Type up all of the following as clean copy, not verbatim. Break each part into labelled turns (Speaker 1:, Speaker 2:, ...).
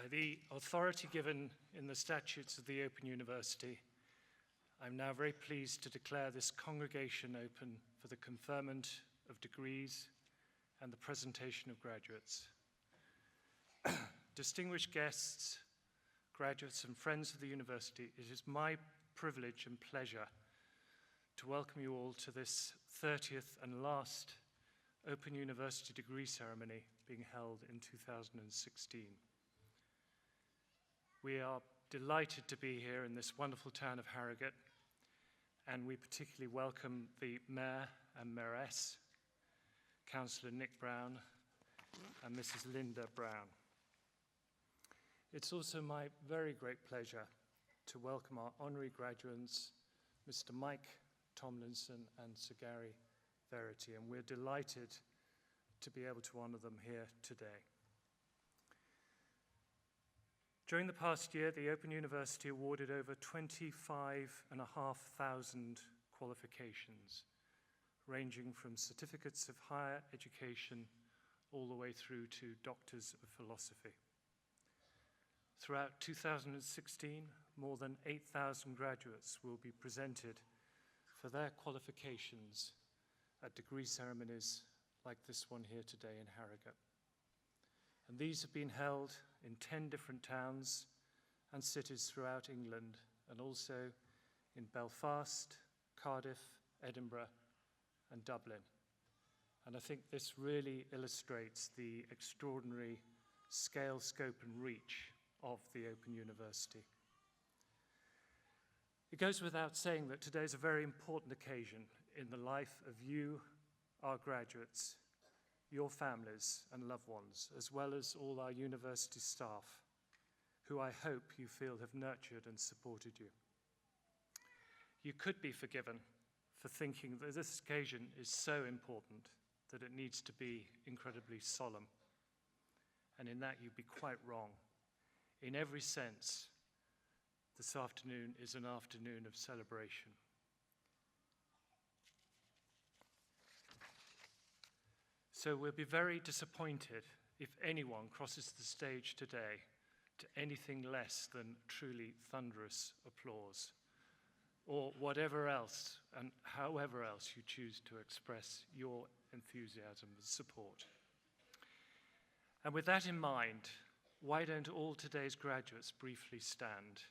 Speaker 1: By the authority given in the statutes of the Open University, I'm now very pleased to declare this congregation open for the conferment of degrees and the presentation of graduates. Distinguished guests, graduates and friends of the university, it is my privilege and pleasure to welcome you all to this 30th and last Open University degree ceremony being held in 2016. We are delighted to be here in this wonderful town of Harrogate, and we particularly welcome the Mayor and Mayoress, Councillor Nick Brown and Mrs. Linda Brown. It's also my very great pleasure to welcome our honorary graduates, Mr. Mike Tomlinson and Sir Gary Verity, and we're delighted to be able to honour them here today. During the past year, the Open University awarded over 25,500 qualifications, ranging from certificates of higher education all the way through to doctors of philosophy. Throughout 2016, more than 8,000 graduates will be presented for their qualifications at degree ceremonies like this one here today in Harrogate. And these have been held in 10 different towns and cities throughout England, and also in Belfast, Cardiff, Edinburgh, and Dublin. And I think this really illustrates the extraordinary scale, scope, and reach of the Open University. It goes without saying that today is a very important occasion in the life of you, our graduates, your families and loved ones, as well as all our university staff, who I hope you feel have nurtured and supported you. You could be forgiven for thinking that this occasion is so important that it needs to be incredibly solemn. And in that you'd be quite wrong. In every sense, this afternoon is an afternoon of celebration. So we'll be very disappointed if anyone crosses the stage today to anything less than truly thunderous applause, or whatever else and however else you choose to express your enthusiasm and support. And with that in mind, why don't all today's graduates briefly stand?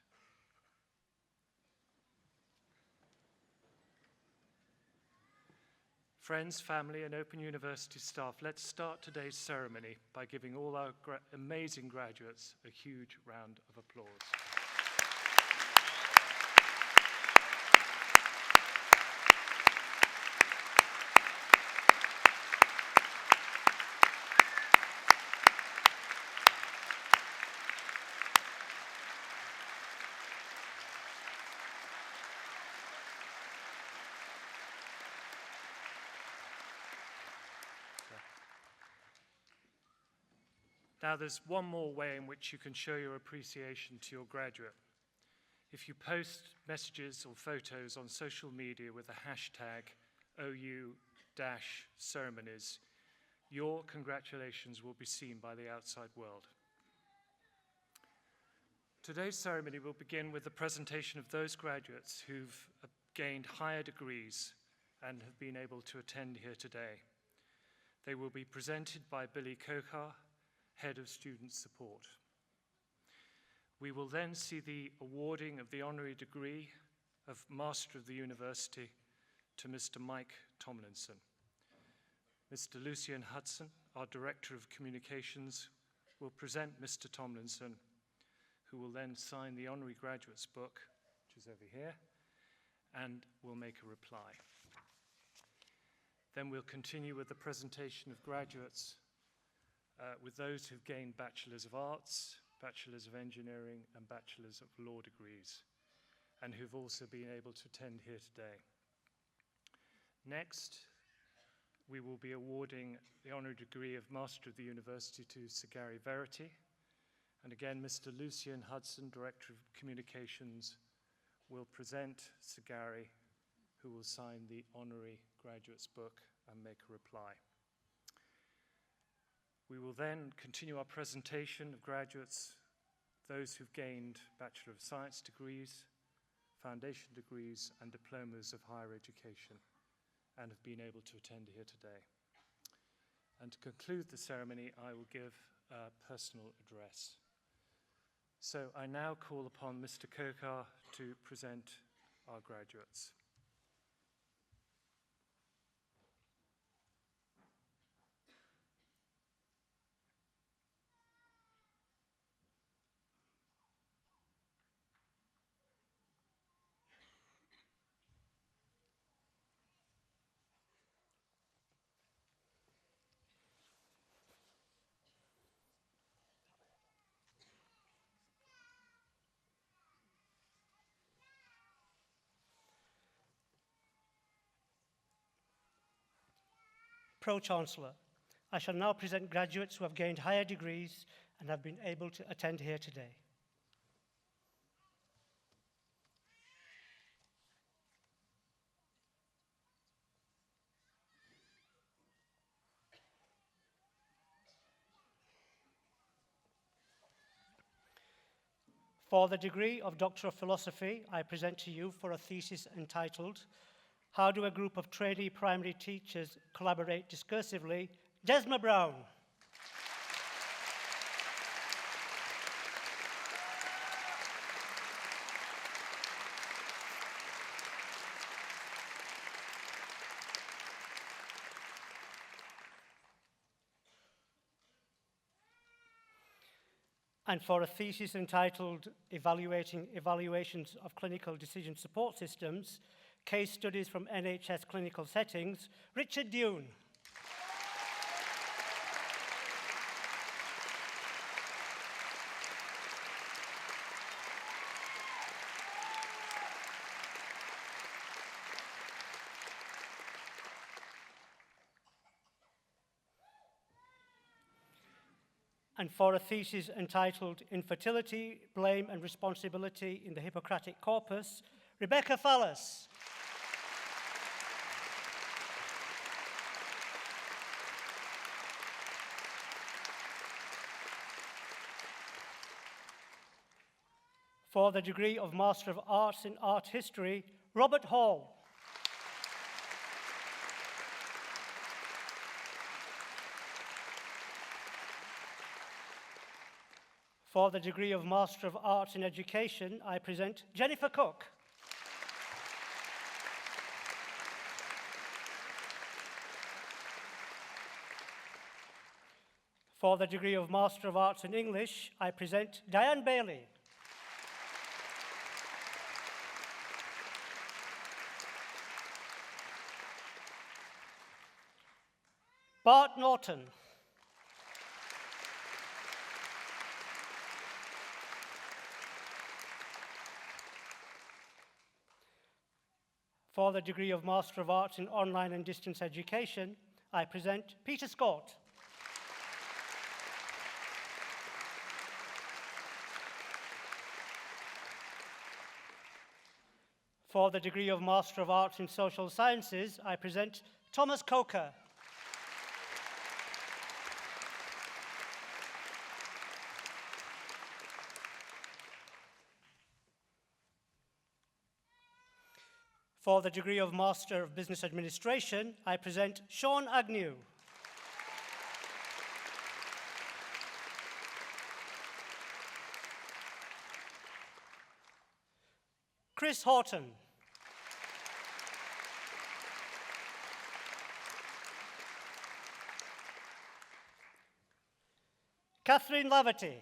Speaker 1: Friends, family, and Open University staff, let's start today's ceremony by giving all our amazing graduates a huge round of applause. Now, there's one more way in which you can show your appreciation to your graduate. If you post messages or photos on social media with the hashtag OU-ceremonies, your congratulations will be seen by the outside world. Today's ceremony will begin with the presentation of those graduates who've gained higher degrees and have been able to attend here today. They will be presented by Billy Kokar, Head of Student Support. We will then see the awarding of the honorary degree of Master of the University to Mr. Mike Tomlinson. Mr. Lucian Hudson, our Director of Communications, will present Mr. Tomlinson, who will then sign the honorary graduate's book, which is over here, and will make a reply. Then we'll continue with the presentation of graduates with those who've gained Bachelors of Arts, Bachelors of Engineering, and Bachelors of Law degrees, and who've also been able to attend here today. Next, we will be awarding the honorary degree of Master of the University to Sir Gary Verity. And again, Mr. Lucian Hudson, Director of Communications, will present Sir Gary, who will sign the honorary graduate's book and make a reply. We will then continue our presentation of graduates those who've gained Bachelor of Science degrees, foundation degrees, and diplomas of higher education, and have been able to attend here today. And to conclude the ceremony, I will give a personal address. So I now call upon Mr. Kokar to present our graduates.
Speaker 2: Pro-Chancellor, I shall now present graduates who have gained higher degrees and have been able to attend here today. For the degree of Doctor of Philosophy, I present to you for a thesis entitled, How do a group of trainee primary teachers collaborate discursively? Desma Brown. And for a thesis entitled Evaluating Evaluations of Clinical Decision Support Systems, Case Studies from NHS Clinical Settings, Richard Dune. And for a thesis entitled Infertility, Blame and Responsibility in the Hippocratic Corpus, Rebecca Fallas. For the degree of Master of Arts in Art History, Robert Hall. For the degree of Master of Arts in Education, I present Jennifer Cook. For the degree of Master of Arts in English, I present Diane Bailey. Bart Norton. For the degree of Master of Arts in Online and Distance Education, I present Peter Scott. For the degree of Master of Arts in Social Sciences, I present Thomas Coker. For the degree of Master of Business Administration, I present Sean Agnew. Chris Horton. Catherine Laverty.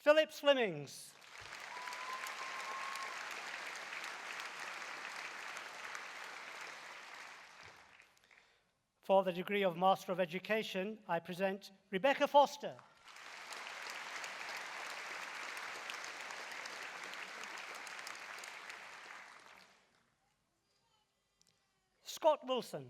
Speaker 2: Philip Slimmings. For the degree of Master of Education, I present Rebecca Foster. Scott Wilson.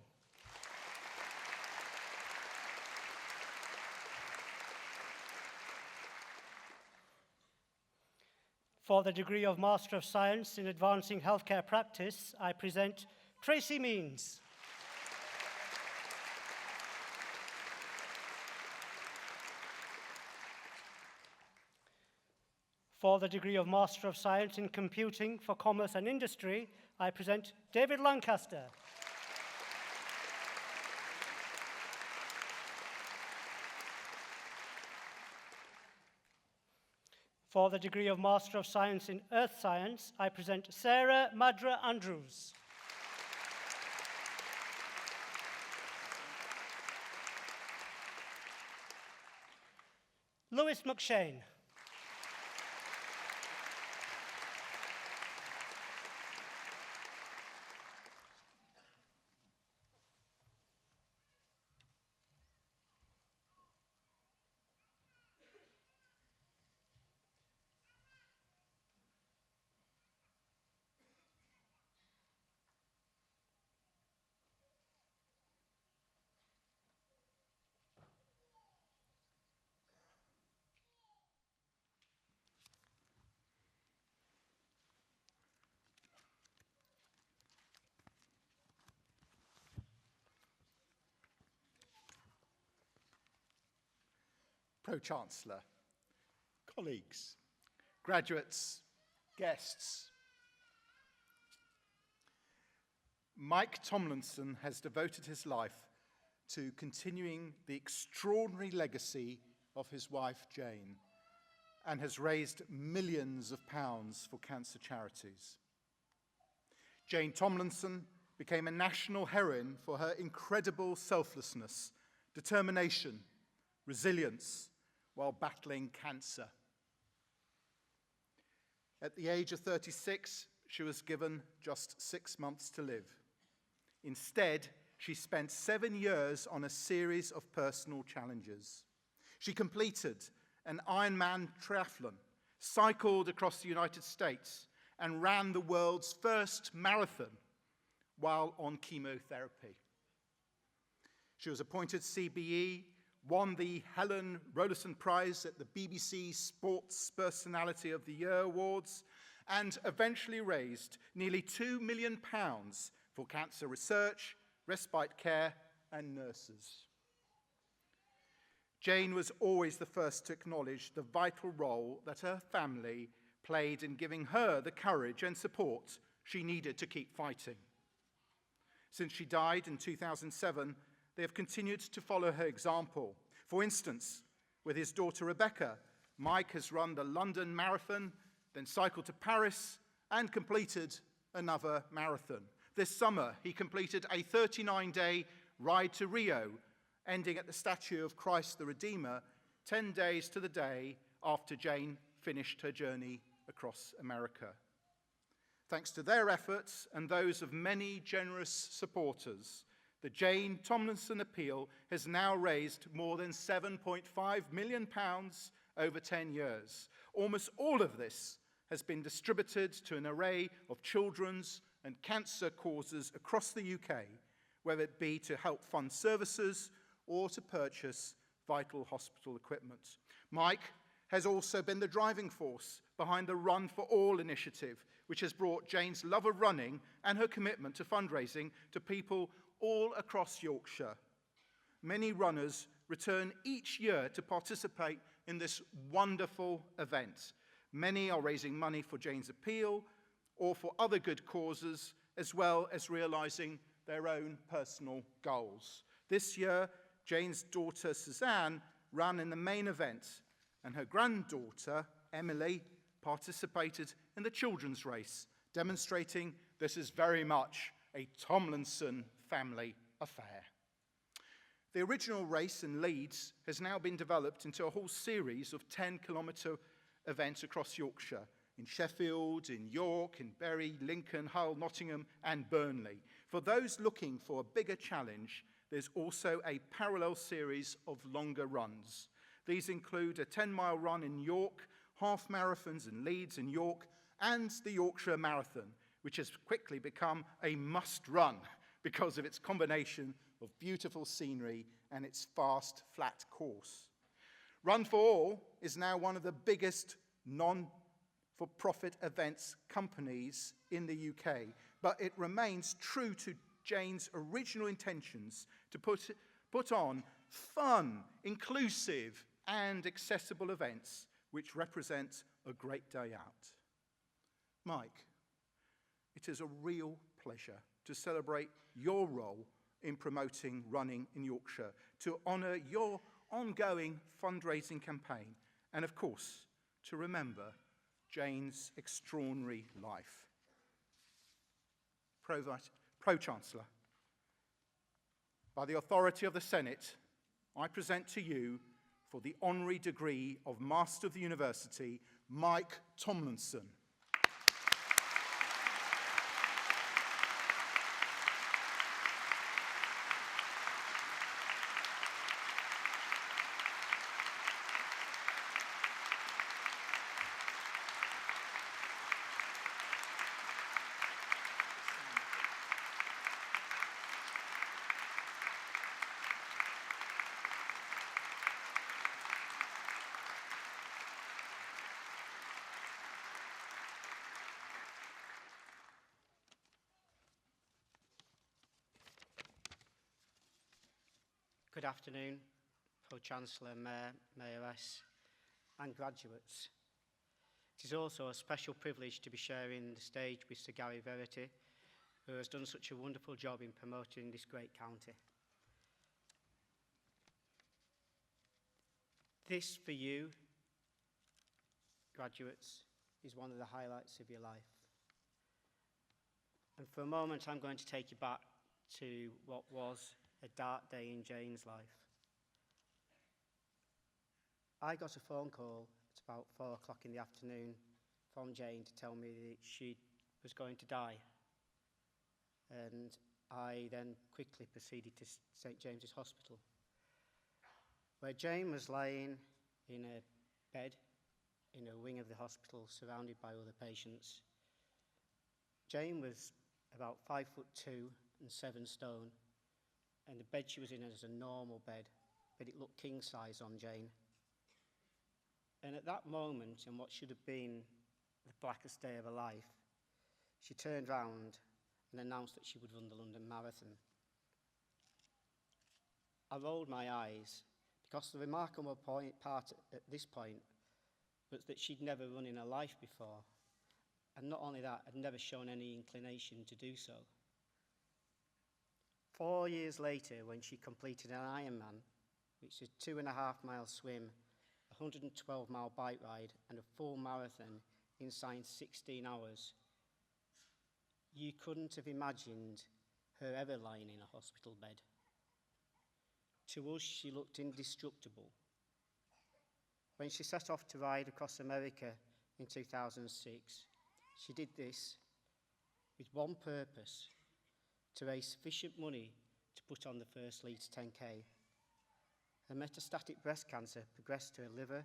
Speaker 2: For the degree of Master of Science in Advancing Healthcare Practice, I present Tracy Means. For the degree of Master of Science in Computing for Commerce and Industry, I present David Lancaster. For the degree of Master of Science in Earth Science, I present Sarah Madra Andrews. Lewis McShane.
Speaker 3: Pro-Chancellor, colleagues, graduates, guests. Mike Tomlinson has devoted his life to continuing the extraordinary legacy of his wife, Jane, and has raised millions of pounds for cancer charities. Jane Tomlinson became a national heroine for her incredible selflessness, determination, resilience, while battling cancer. At the age of 36, she was given just 6 months to live. Instead, she spent 7 years on a series of personal challenges. She completed an Ironman triathlon, cycled across the United States, and ran the world's first marathon while on chemotherapy. She was appointed CBE, won the Helen Rollason Prize at the BBC Sports Personality of the Year Awards, and eventually raised nearly £2 million for cancer research, respite care, and nurses. Jane was always the first to acknowledge the vital role that her family played in giving her the courage and support she needed to keep fighting. Since she died in 2007, they have continued to follow her example. For instance, with his daughter Rebecca, Mike has run the London Marathon, then cycled to Paris, and completed another marathon. This summer, he completed a 39-day ride to Rio, ending at the statue of Christ the Redeemer, 10 days to the day after Jane finished her journey across America. Thanks to their efforts and those of many generous supporters, the Jane Tomlinson Appeal has now raised more than £7.5 million over 10 years. Almost all of this has been distributed to an array of children's and cancer causes across the UK, whether it be to help fund services or to purchase vital hospital equipment. Mike has also been the driving force behind the Run for All initiative, which has brought Jane's love of running and her commitment to fundraising to people all across Yorkshire. Many runners return each year to participate in this wonderful event. Many are raising money for Jane's Appeal or for other good causes, as well as realising their own personal goals. This year, Jane's daughter Suzanne ran in the main event, and her granddaughter Emily participated in the children's race, demonstrating this is very much a Tomlinson family affair. The original race in Leeds has now been developed into a whole series of 10-kilometre events across Yorkshire, in Sheffield, in York, in Bury, Lincoln, Hull, Nottingham, and Burnley. For those looking for a bigger challenge, there's also a parallel series of longer runs. These include a 10-mile run in York, half marathons in Leeds and York, and the Yorkshire Marathon, which has quickly become a must-run because of its combination of beautiful scenery and its fast, flat course. Run for All is now one of the biggest non-for-profit events companies in the UK, but it remains true to Jane's original intentions to put on fun, inclusive, and accessible events which represent a great day out. Mike, it is a real pleasure to celebrate your role in promoting running in Yorkshire, to honour your ongoing fundraising campaign, and of course, to remember Jane's extraordinary life. Pro-Chancellor, by the authority of the Senate, I present to you, for the honorary degree of Master of the University, Mike Tomlinson.
Speaker 4: Good afternoon, Pro-Chancellor, Mayor, Mayoress and graduates. It is also a special privilege to be sharing the stage with Sir Gary Verity, who has done such a wonderful job in promoting this great county. This, for you, graduates, is one of the highlights of your life. And for a moment, I'm going to take you back to what was a dark day in Jane's life. I got a phone call at about 4 o'clock in the afternoon from Jane to tell me that she was going to die. And I then quickly proceeded to St. James's Hospital, where Jane was lying in a bed in a wing of the hospital surrounded by other patients. Jane was about 5'2" and 7 stone. And the bed she was in was a normal bed, but it looked king size on Jane. And at that moment, in what should have been the blackest day of her life, she turned round and announced that she would run the London Marathon. I rolled my eyes because the remarkable part at this point was that she'd never run in her life before. And not only that, had never shown any inclination to do so. 4 years later, when she completed an Ironman, which is a 2.5-mile swim, a 112-mile bike ride, and a full marathon inside 16 hours, you couldn't have imagined her ever lying in a hospital bed. To us, she looked indestructible. When she set off to ride across America in 2006, she did this with one purpose: to raise sufficient money to put on the First Leeds 10K. Her metastatic breast cancer progressed to her liver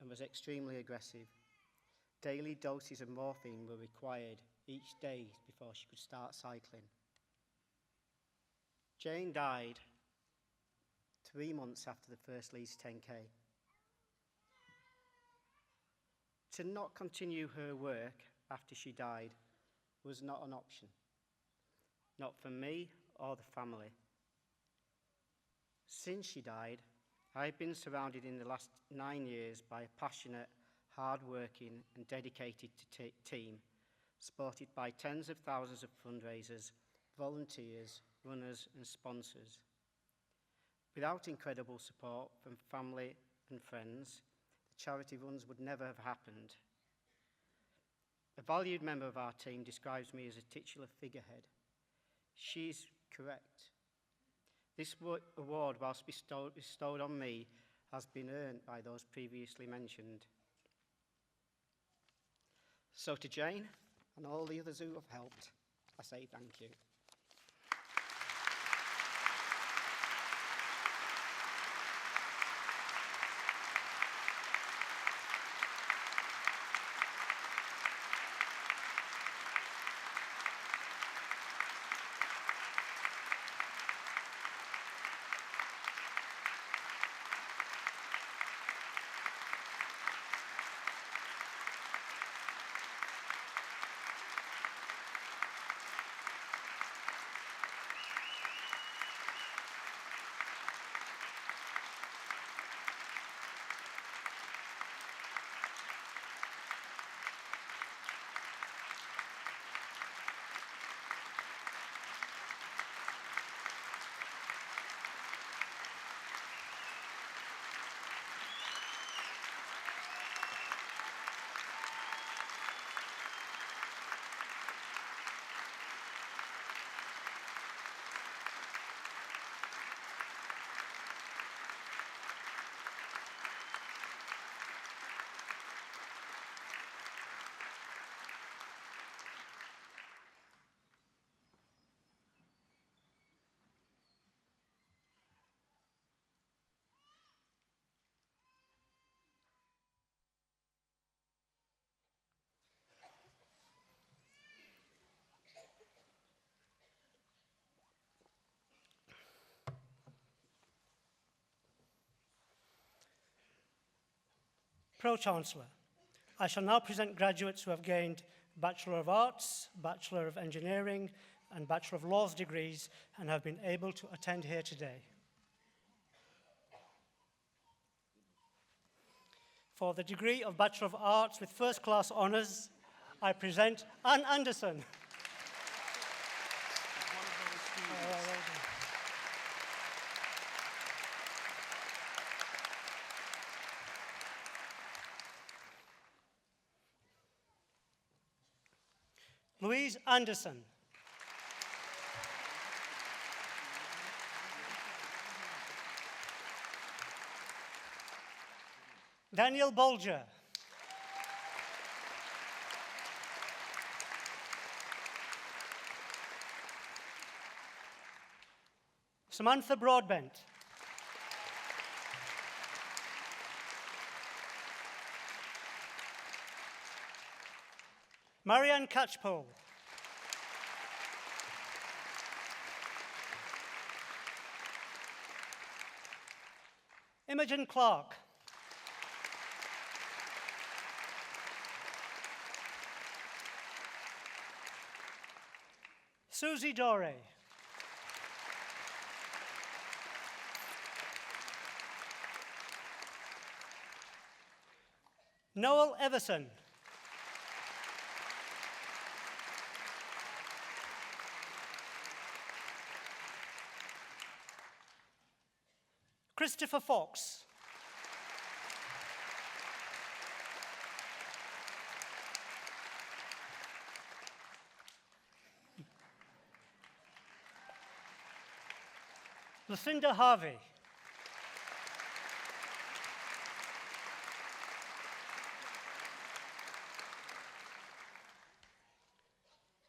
Speaker 4: and was extremely aggressive. Daily doses of morphine were required each day before she could start cycling. Jane died 3 months after the First Leeds 10K. To not continue her work after she died was not an option. Not for me or the family. Since she died, I've been surrounded in the last 9 years by a passionate, hard-working and dedicated team, supported by tens of thousands of fundraisers, volunteers, runners and sponsors. Without incredible support from family and friends, the charity runs would never have happened. A valued member of our team describes me as a titular figurehead. She's correct. This award, whilst bestowed on me, has been earned by those previously mentioned. So to Jane and all the others who have helped, I say thank you.
Speaker 2: Pro-Chancellor, I shall now present graduates who have gained Bachelor of Arts, Bachelor of Engineering, and Bachelor of Laws degrees and have been able to attend here today. For the degree of Bachelor of Arts with first-class honours, I present Anne Anderson. Louise Anderson. Daniel Bolger. Samantha Broadbent. Marianne Catchpole. Imogen Clark. Susie Doré. Noel Everson. Christopher Fox. Lucinda Harvey.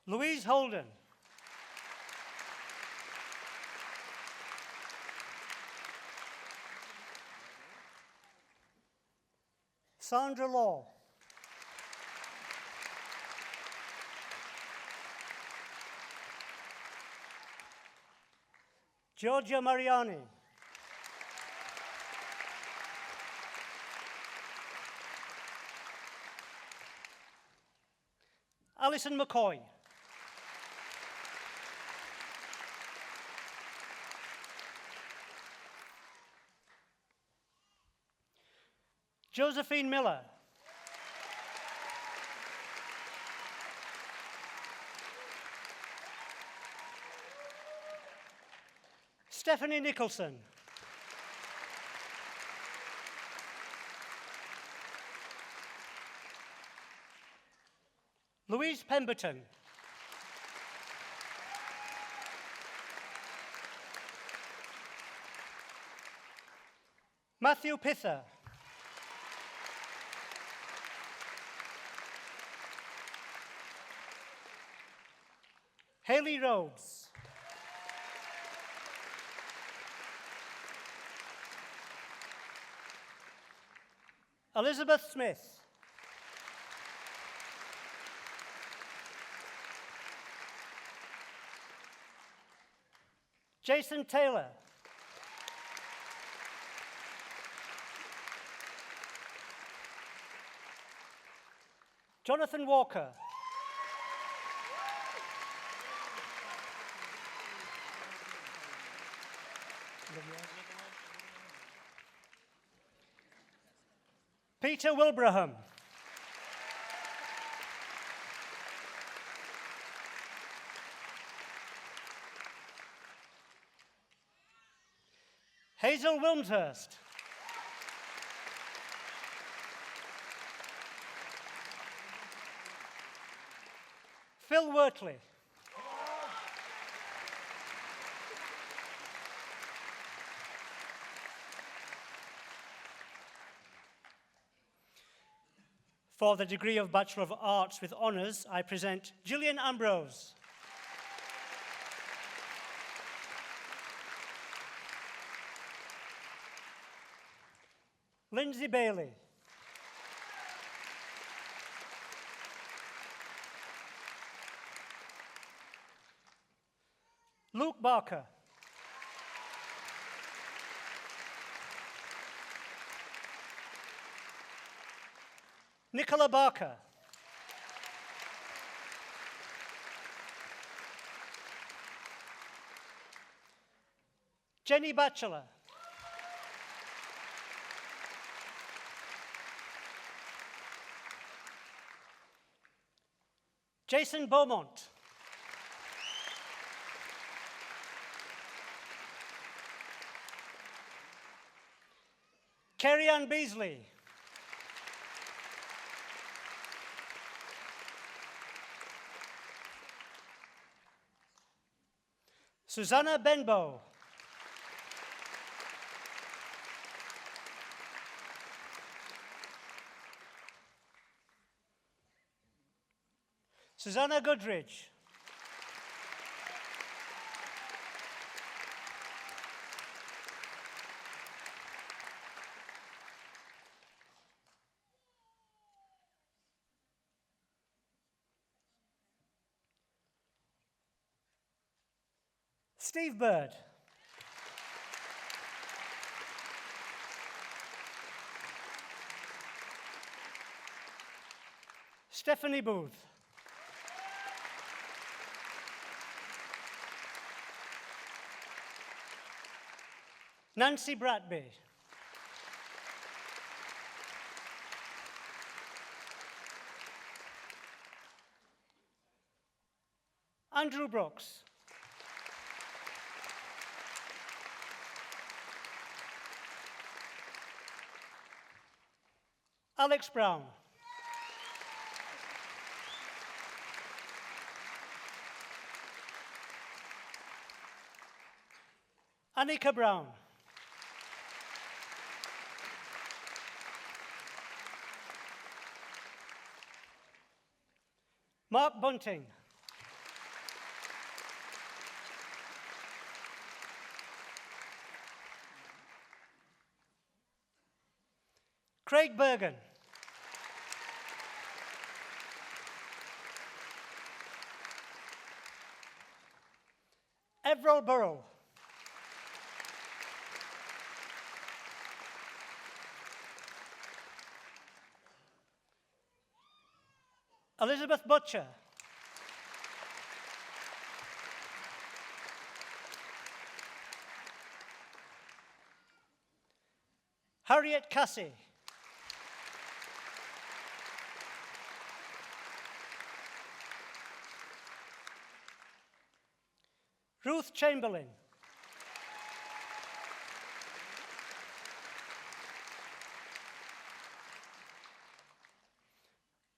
Speaker 2: Louise Holden. Sandra Law. Giorgia Mariani. Alison McCoy. Josephine Miller. Stephanie Nicholson. Louise Pemberton. Matthew Pither. Hayley Rhodes. Elizabeth Smith. Jason Taylor. Jonathan Walker. Peter Wilbraham. Hazel Wilmshurst. Phil Wortley. For the degree of Bachelor of Arts with honours, I present Gillian Ambrose. Lindsay Bailey. Luke Barker. Nicola Barker. Jenny Batchelor. Jason Beaumont. Kerry-Ann Beasley. Susanna Benbow. Susanna Goodridge. Steve Bird. Stephanie Booth. Nancy Bratby. Andrew Brooks. Alex Brown. Annika Brown. Mark Bunting. Craig Bergen. Everall Burrow. Elizabeth Butcher. Harriet Cassie. Ruth Chamberlain.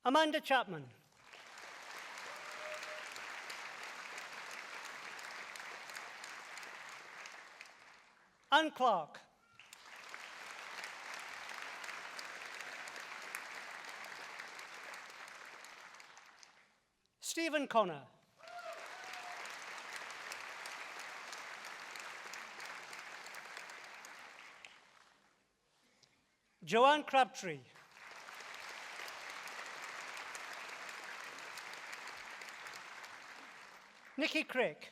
Speaker 2: Amanda Chapman. Anne Clark. Stephen Connor. Joanne Crabtree. Nikki Crick.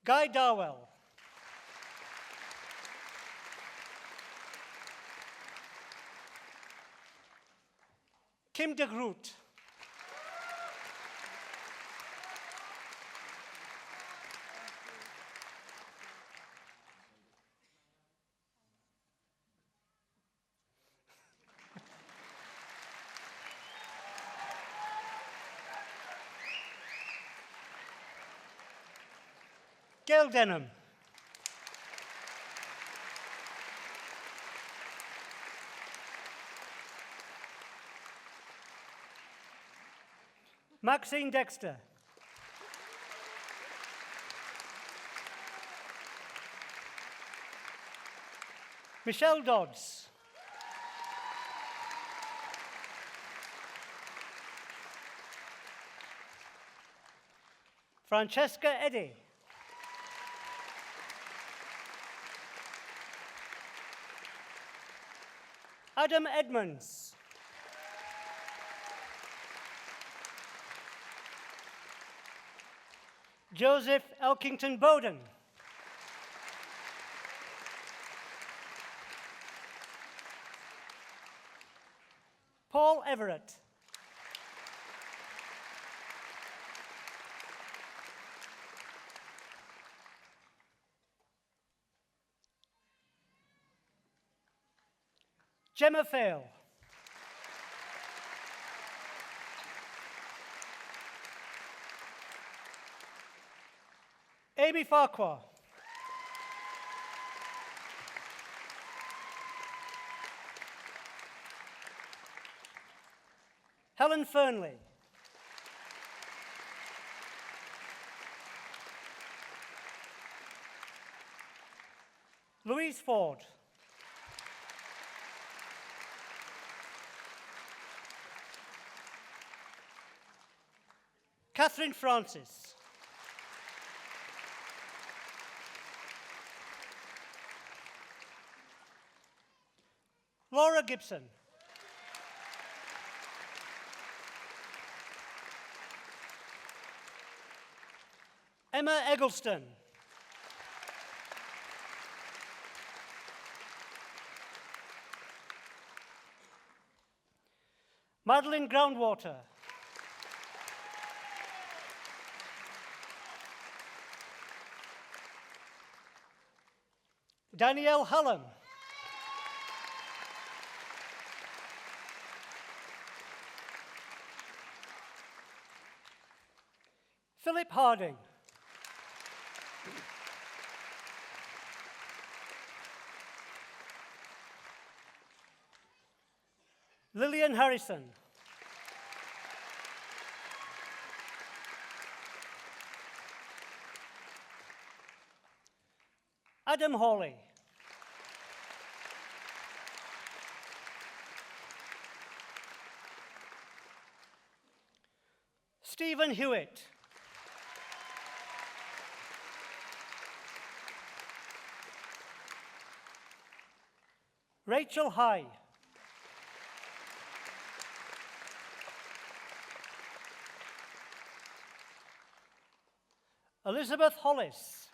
Speaker 2: Guy Darwell. Kim de Groot. Gail Denham. Maxine Dexter. Michelle Dodds. Francesca Eddy. Adam Edmonds. Joseph Elkington Bowden. Paul Everett. Gemma Fail. Amy Farquhar. Helen Fernley. Louise Ford. Catherine Francis. Laura Gibson. Emma Eggleston. Madeline Groundwater. Danielle Hallam. Philip Harding. Lillian Harrison. Adam Hawley. Stephen Hewitt. Rachel High. Elizabeth Hollis.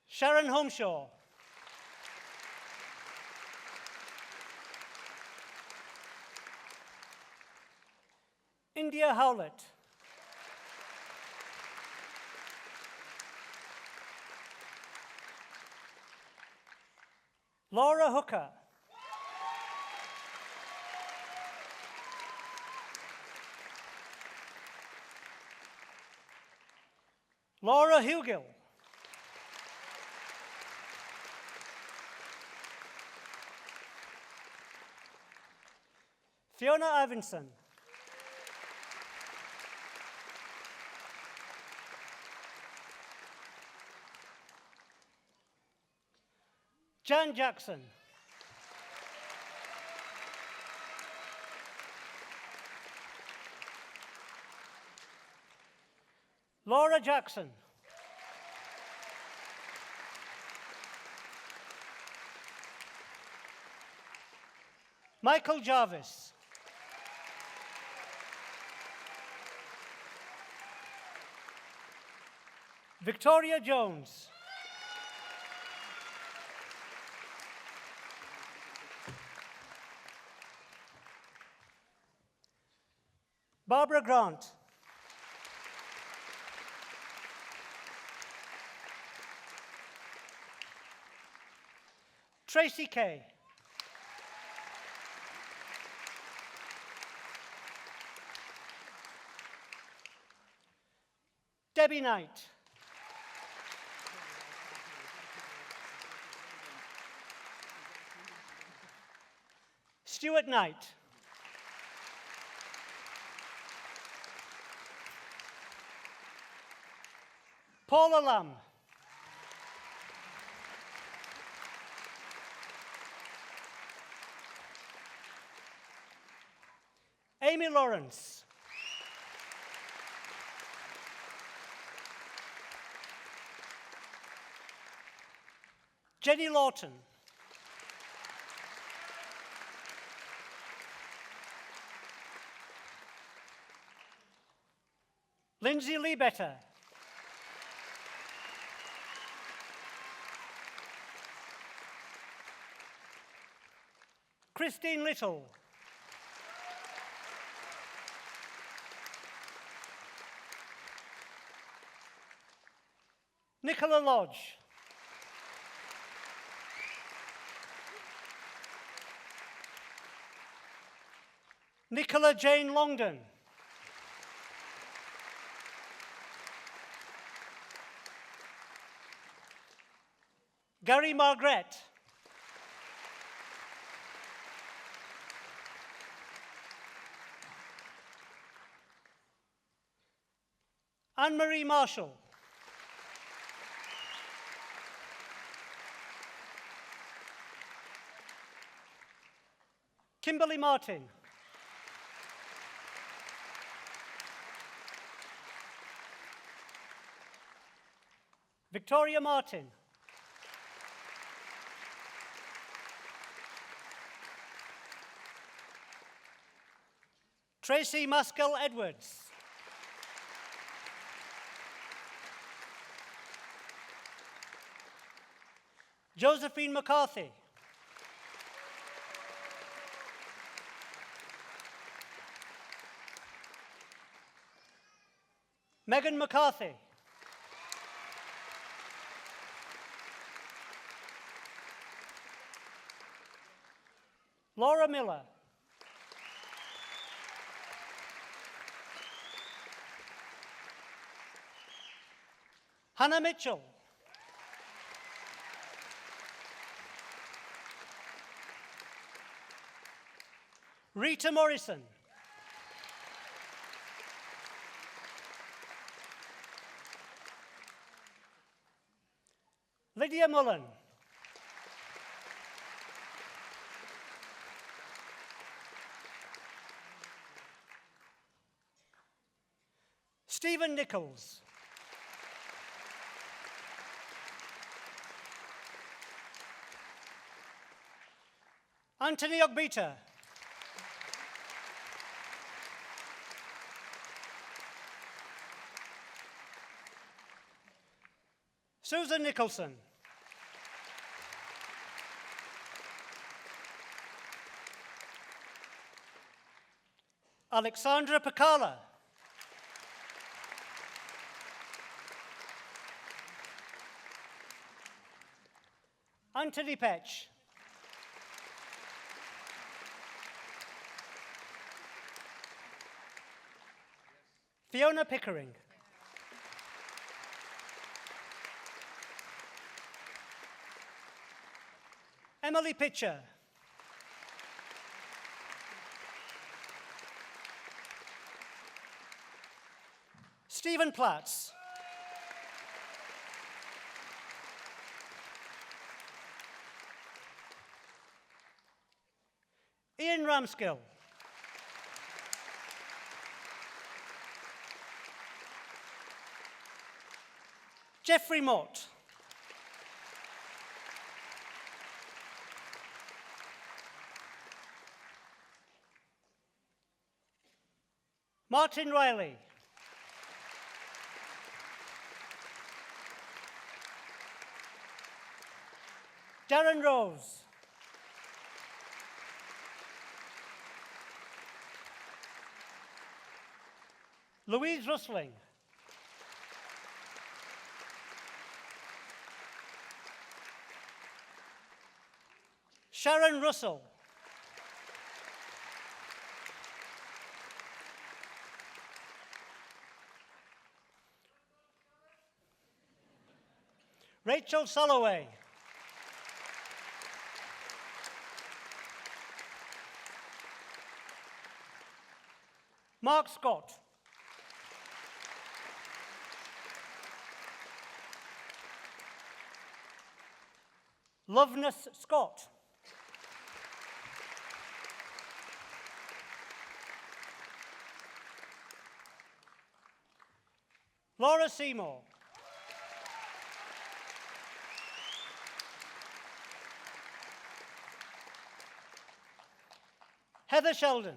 Speaker 2: Sharon Homeshaw. India Howlett. Laura Hooker. Laura Hugill. Fiona Ivinson. Jan Jackson. Laura Jackson. Michael Jarvis. Victoria Jones. Barbara Grant. Tracy Kay. Debbie Knight. Stuart Knight. Paula Lamb. Amy Lawrence. Jenny Lawton. Lindsay Lebetter. Christine Little. Nicola Lodge. Nicola Jane Longdon. Gary Margaret. Anne-Marie Marshall. Kimberly Martin. Victoria Martin. Tracy Maskell Edwards. Josephine McCarthy. Megan McCarthy. Laura Miller. Hannah Mitchell. Rita Morrison. Lydia Mullen. Stephen Nichols. Anthony Ogbita. Susan Nicholson. Alexandra Pacala. Anthony Petch. Fiona Pickering. Emily Pitcher. Stephen Platts. Ian Ramskill. Jeffrey Mott. Martin Riley. Darren Rose. Louise Rustling. Sharon Russell. Rachel Soloway. Mark Scott. Loveness Scott. Laura Seymour. Heather Sheldon.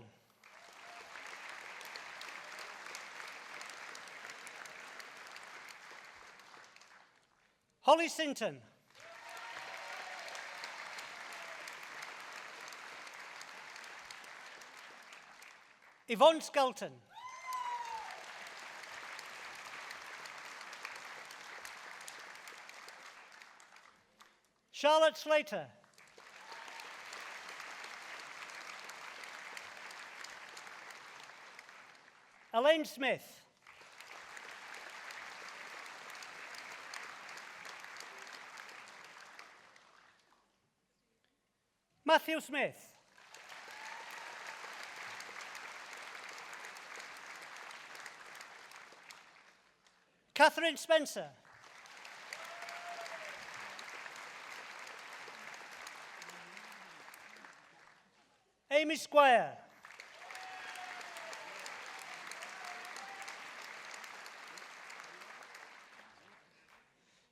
Speaker 2: Holly Sinton. Yvonne Skelton. Charlotte Slater. Elaine Smith. Matthew Smith. Catherine Spencer. Amy Squire.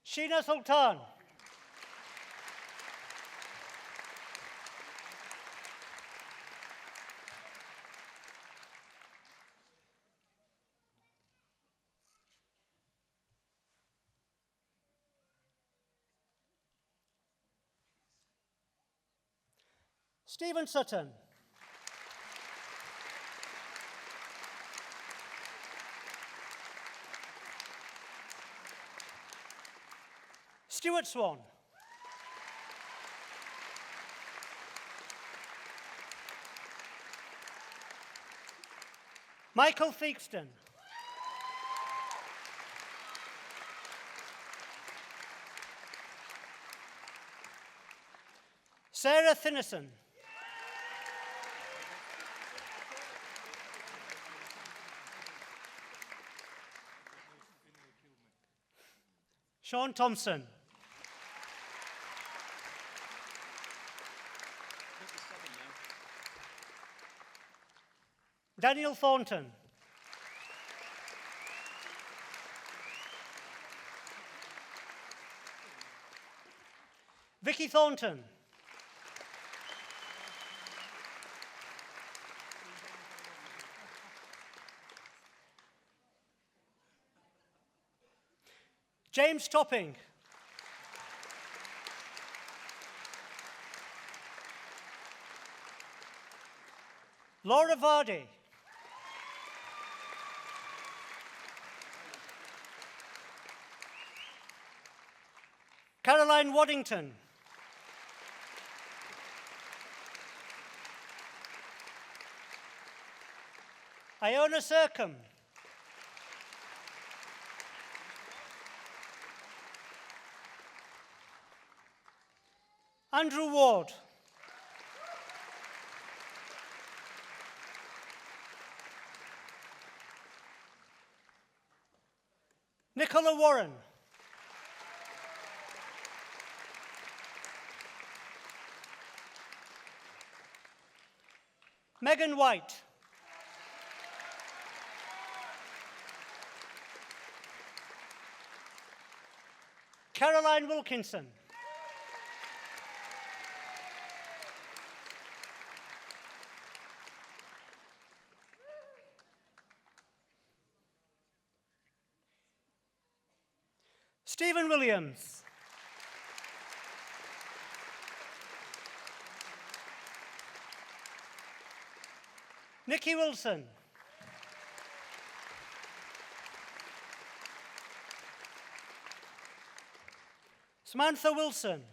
Speaker 2: Sheena Sultan. Stephen Sutton. Stuart Swan. Michael Theakston. Sarah Thinnison. Sean Thompson. Daniel Thornton. Vicky Thornton. James Topping. Laura Vardy. Caroline Waddington. Iona Sercombe. Andrew Ward. Nicola Warren. Megan White. Caroline Wilkinson. Stephen Williams. Nikki Wilson. Samantha Wilson.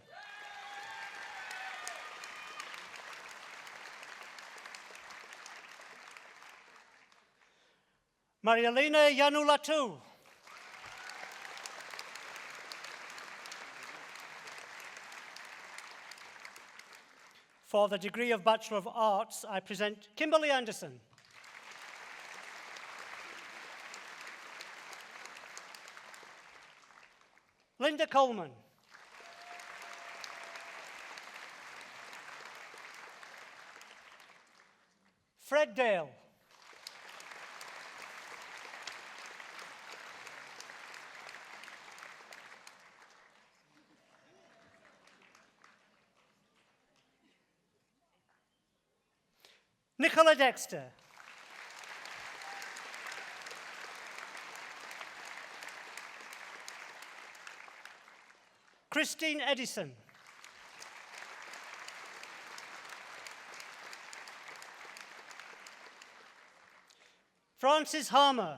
Speaker 2: Marialina Yanulatu. For the degree of Bachelor of Arts, I present Kimberly Anderson. Linda Coleman. Fred Dale. Nicola Dexter. Christine Edison. Francis Harmer.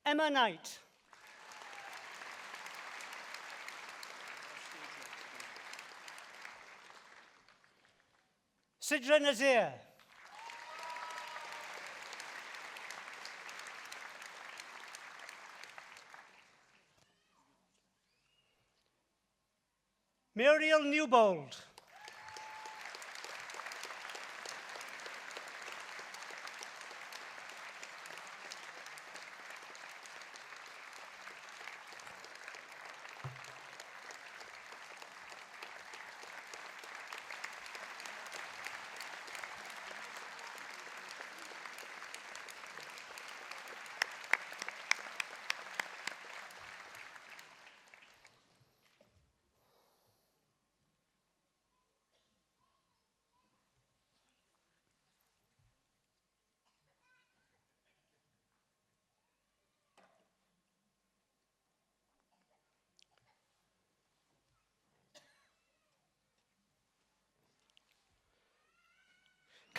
Speaker 2: Emma Knight. Sidra Nazir. Muriel Newbold.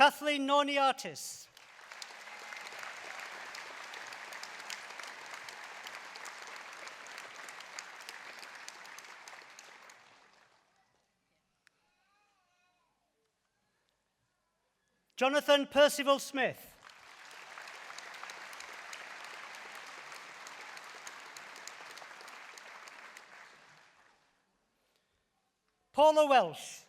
Speaker 2: Kathleen Noniatis. Jonathan Percival Smith. Paula Welsh.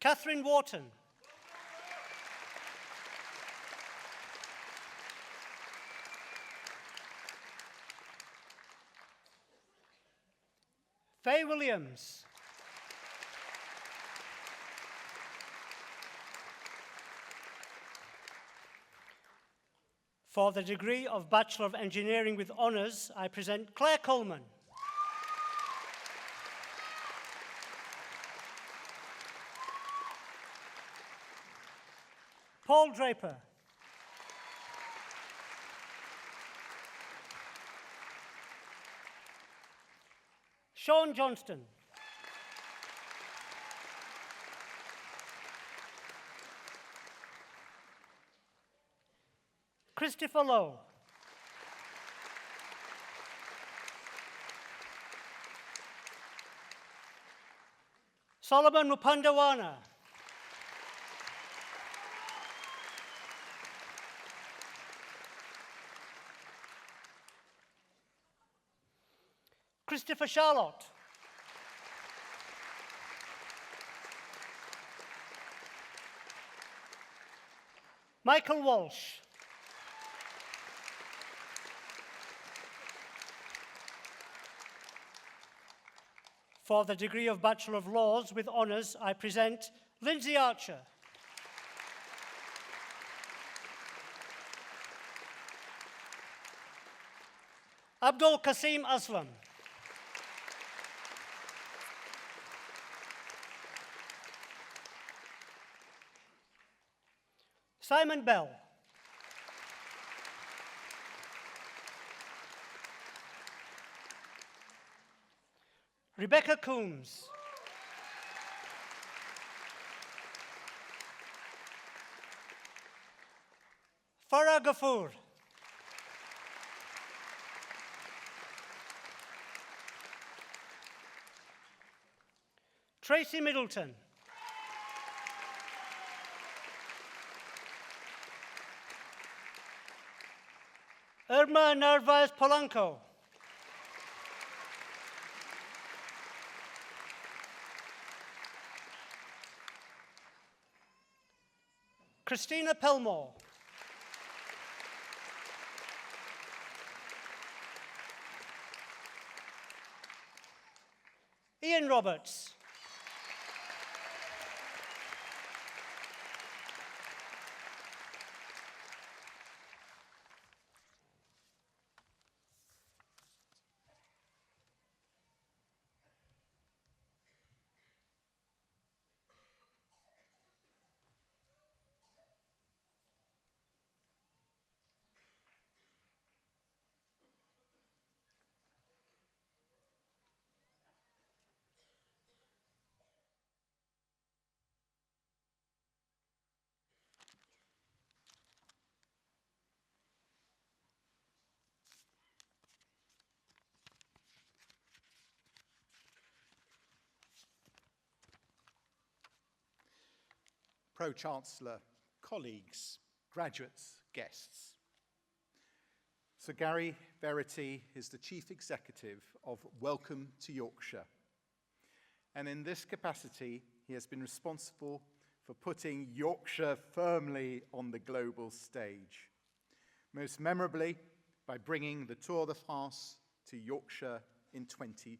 Speaker 2: Catherine Wharton. Faye Williams. For the degree of Bachelor of Engineering with Honours, I present Claire Coleman. Paul Draper. Sean Johnston. Christopher Lowe. Solomon Mupandawana. Christopher Charlotte. Michael Walsh. For the degree of Bachelor of Laws with Honours, I present Lindsay Archer. Abdul Qasim Aslam. Simon Bell. Rebecca Coombs. Farah Ghafoor. Tracy Middleton. Irma Narvaez Polanco. Christina Pelmore. Ian Roberts.
Speaker 3: Pro-Chancellor, colleagues, graduates, guests. Sir Gary Verity is the Chief Executive of Welcome to Yorkshire. And in this capacity, he has been responsible for putting Yorkshire firmly on the global stage, most memorably by bringing the Tour de France to Yorkshire in 2014.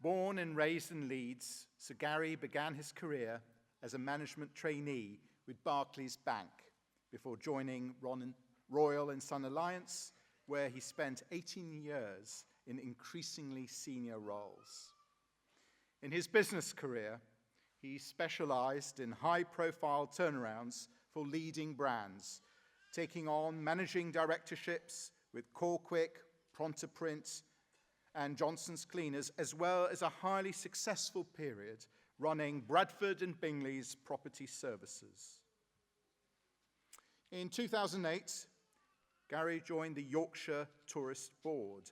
Speaker 3: Born and raised in Leeds, Sir Gary began his career as a management trainee with Barclays Bank before joining Royal & Son Alliance, where he spent 18 years in increasingly senior roles. In his business career, he specialized in high-profile turnarounds for leading brands, taking on managing directorships with Corquick, Prontoprint, and Johnson's Cleaners, as well as a highly successful period running Bradford and Bingley's property services. In 2008, Gary joined the Yorkshire Tourist Board,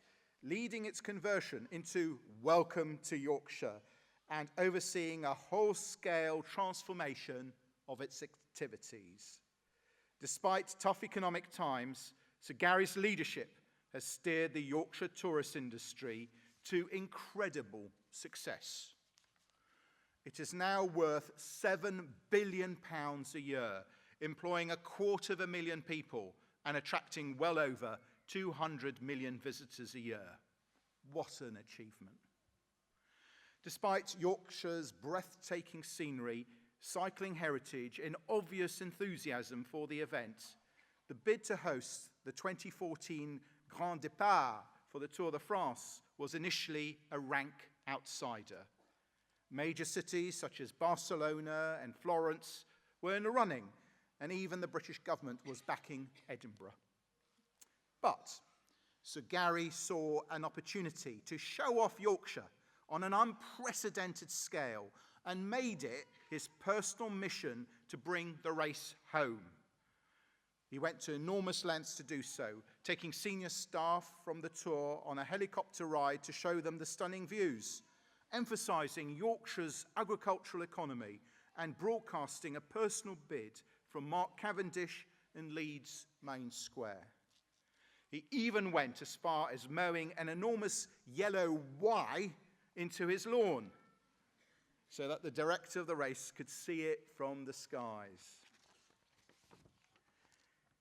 Speaker 3: leading its conversion into Welcome to Yorkshire and overseeing a whole-scale transformation of its activities. Despite tough economic times, Sir Gary's leadership has steered the Yorkshire tourist industry to incredible success. It is now worth £7 billion a year, employing 250,000 people and attracting well over 200 million visitors a year. What an achievement. Despite Yorkshire's breathtaking scenery, cycling heritage, and obvious enthusiasm for the event, the bid to host the 2014 Grand Départ for the Tour de France was initially a rank outsider. Major cities such as Barcelona and Florence were in the running, and even the British government was backing Edinburgh. But Sir Gary saw an opportunity to show off Yorkshire on an unprecedented scale and made it his personal mission to bring the race home. He went to enormous lengths to do so, taking senior staff from the tour on a helicopter ride to show them the stunning views, emphasising Yorkshire's agricultural economy and broadcasting a personal bid from Mark Cavendish in Leeds Main Square. He even went as far as mowing an enormous yellow Y into his lawn so that the director of the race could see it from the skies.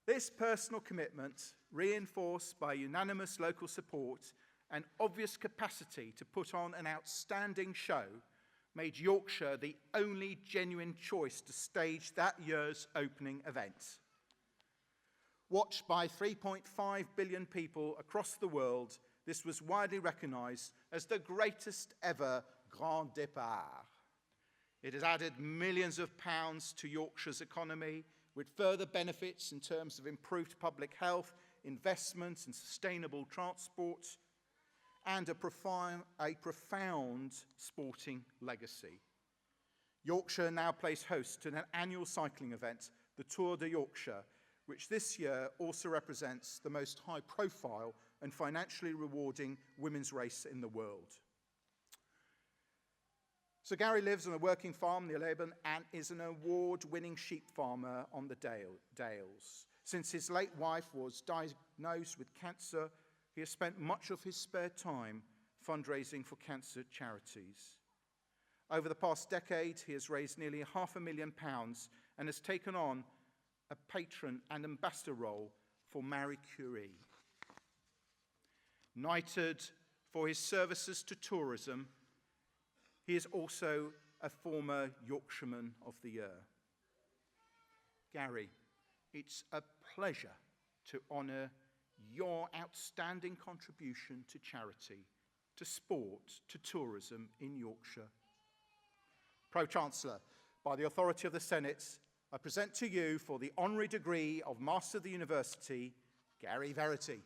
Speaker 3: This personal commitment, reinforced by unanimous local support and obvious capacity to put on an outstanding show, made Yorkshire the only genuine choice to stage that year's opening event. Watched by 3.5 billion people across the world, this was widely recognised as the greatest ever Grand Départ. It has added millions of pounds to Yorkshire's economy, with further benefits in terms of improved public health, investment and sustainable transport, and a profound sporting legacy. Yorkshire now plays host to an annual cycling event, the Tour de Yorkshire, which this year also represents the most high-profile and financially rewarding women's race in the world. Sir Gary lives on a working farm near Lebanon and is an award-winning sheep farmer on the Dales. Since his late wife was diagnosed with cancer, he has spent much of his spare time fundraising for cancer charities. Over the past decade, he has raised nearly £500,000 and has taken on a patron and ambassador role for Marie Curie. Knighted for his services to tourism, he is also a former Yorkshireman of the Year. Gary, it's a pleasure to honour your outstanding contribution to charity, to sport, to tourism in Yorkshire. Pro-Chancellor, by the authority of the Senate, I present to you for the honorary degree of Master of the University, Gary Verity.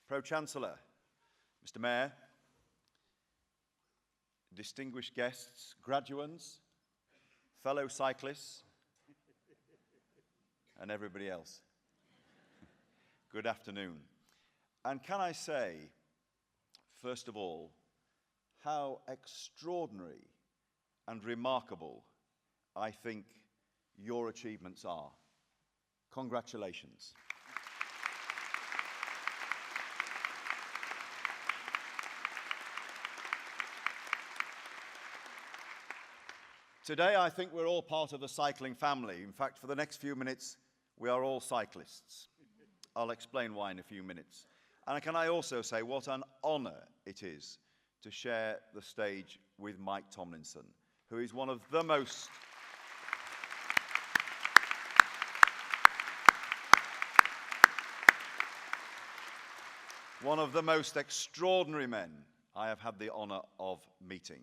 Speaker 5: Pro-Chancellor, Mr. Mayor, distinguished guests, graduands, fellow cyclists, and everybody else. Good afternoon. And can I say, first of all, how extraordinary and remarkable I think your achievements are. Congratulations. Today, I think we're all part of the cycling family. In fact, for the next few minutes, we are all cyclists. I'll explain why in a few minutes. And can I also say what an honor it is to share the stage with Mike Tomlinson, who is one of the most extraordinary men I have had the honor of meeting.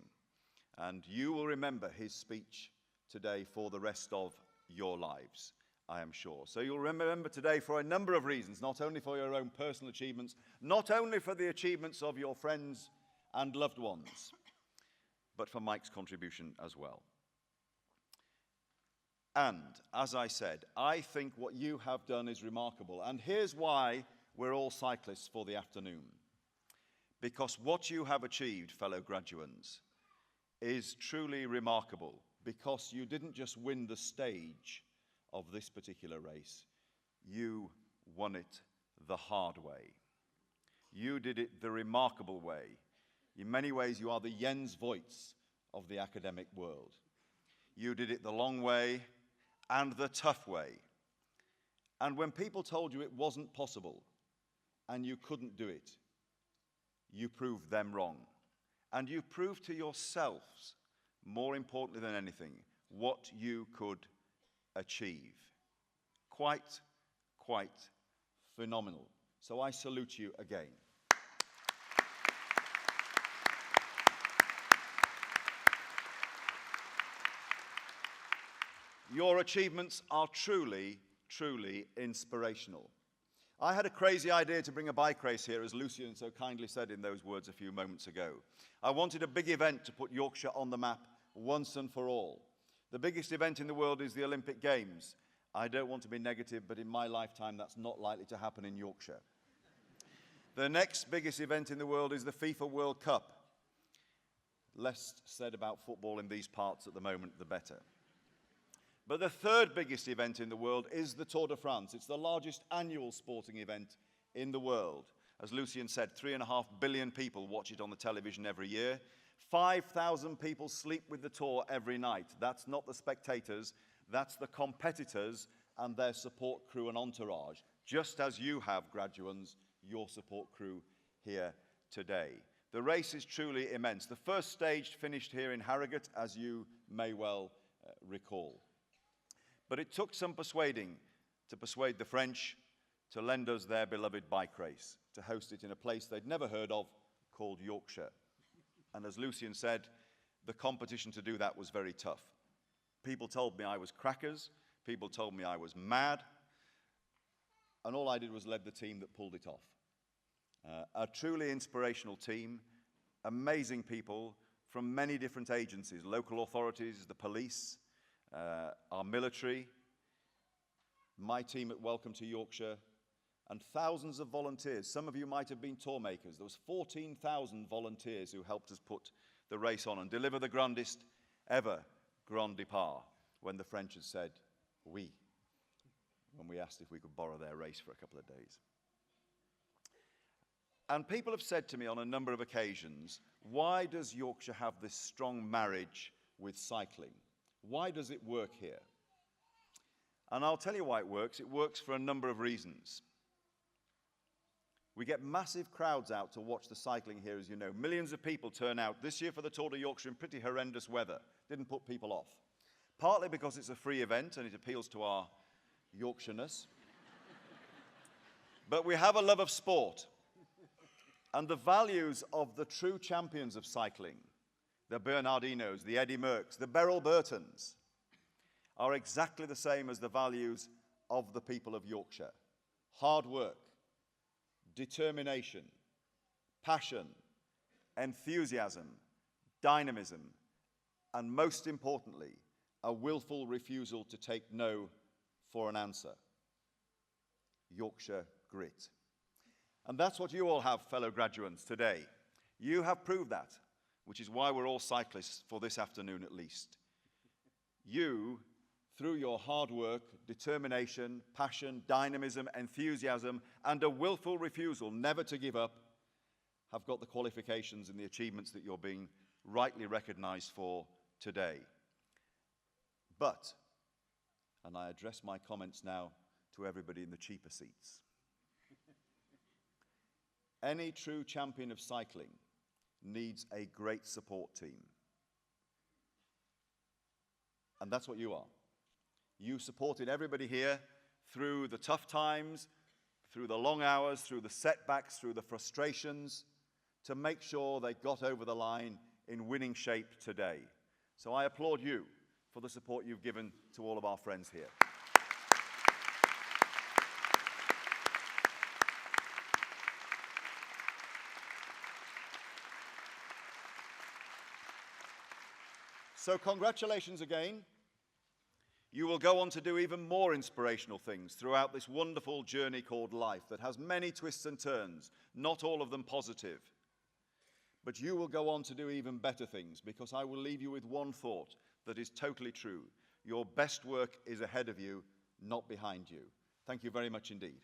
Speaker 5: And you will remember his speech today for the rest of your lives, I am sure. So you'll remember today for a number of reasons, not only for your own personal achievements, not only for the achievements of your friends and loved ones, but for Mike's contribution as well. And, as I said, I think what you have done is remarkable. And here's why we're all cyclists for the afternoon. Because what you have achieved, fellow graduands, is truly remarkable, because you didn't just win the stage of this particular race, you won it the hard way. You did it the remarkable way. In many ways, you are the Jens Voits of the academic world. You did it the long way and the tough way. And when people told you it wasn't possible and you couldn't do it, you proved them wrong. And you proved to yourselves, more importantly than anything, what you could achieve. Quite phenomenal. So I salute you again. Your achievements are truly inspirational. I had a crazy idea to bring a bike race here, as Lucian so kindly said in those words a few moments ago. I wanted a big event to put Yorkshire on the map once and for all. The biggest event in the world is the Olympic Games. I don't want to be negative, but in my lifetime, that's not likely to happen in Yorkshire. The next biggest event in the world is the FIFA World Cup. Less said about football in these parts at the moment, the better. But the third biggest event in the world is the Tour de France. It's the largest annual sporting event in the world. As Lucian said, 3.5 billion people watch it on the television every year. 5,000 people sleep with the Tour every night. That's not the spectators, that's the competitors and their support crew and entourage, just as you have, graduands, your support crew here today. The race is truly immense. The first stage finished here in Harrogate, as you may well recall. But it took some persuading to persuade the French to lend us their beloved bike race, to host it in a place they'd never heard of called Yorkshire. And as Lucian said, the competition to do that was very tough. People told me I was crackers, people told me I was mad, and all I did was lead the team that pulled it off. A truly inspirational team, amazing people from many different agencies, local authorities, the police, our military, my team at Welcome to Yorkshire, and thousands of volunteers. Some of you might have been tour makers. There was 14,000 volunteers who helped us put the race on and deliver the grandest ever Grand Départ when the French had said, oui, when we asked if we could borrow their race for a couple of days. And people have said to me on a number of occasions, why does Yorkshire have this strong marriage with cycling? Why does it work here? And I'll tell you why it works. It works for a number of reasons. We get massive crowds out to watch the cycling here, as you know. Millions of people turn out this year for the Tour de Yorkshire in pretty horrendous weather. Didn't put people off. Partly because it's a free event and it appeals to our Yorkshireness. But we have a love of sport. And the values of the true champions of cycling, the Bernardinos, the Eddie Merckx, the Beryl Burtons, are exactly the same as the values of the people of Yorkshire. Hard work, determination, passion, enthusiasm, dynamism, and most importantly, a willful refusal to take no for an answer. Yorkshire grit. And that's what you all have, fellow graduates, today. You have proved that, which is why we're all cyclists for this afternoon at least. You, through your hard work, determination, passion, dynamism, enthusiasm, and a willful refusal never to give up, have got the qualifications and the achievements that you're being rightly recognized for today. But, and I address my comments now to everybody in the cheaper seats, any true champion of cycling needs a great support team. And that's what you are. You supported everybody here through the tough times, through the long hours, through the setbacks, through the frustrations, to make sure they got over the line in winning shape today. So I applaud you for the support you've given to all of our friends here. So congratulations again. You will go on to do even more inspirational things throughout this wonderful journey called life that has many twists and turns, not all of them positive. But you will go on to do even better things, because I will leave you with one thought that is totally true. Your best work is ahead of you, not behind you. Thank you very much indeed.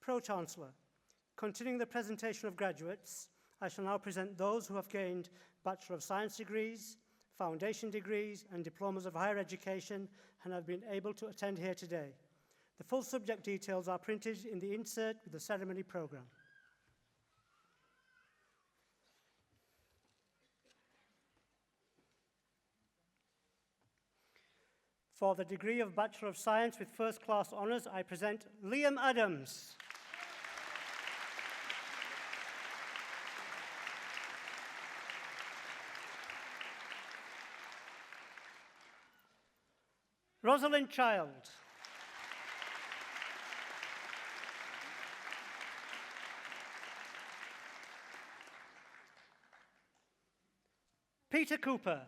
Speaker 2: Pro-Chancellor, continuing the presentation of graduates, I shall now present those who have gained Bachelor of Science degrees, foundation degrees and diplomas of higher education and have been able to attend here today. The full subject details are printed in the insert with the ceremony programme. For the degree of Bachelor of Science with First Class Honours, I present Liam Adams. Rosalind Child. Peter Cooper.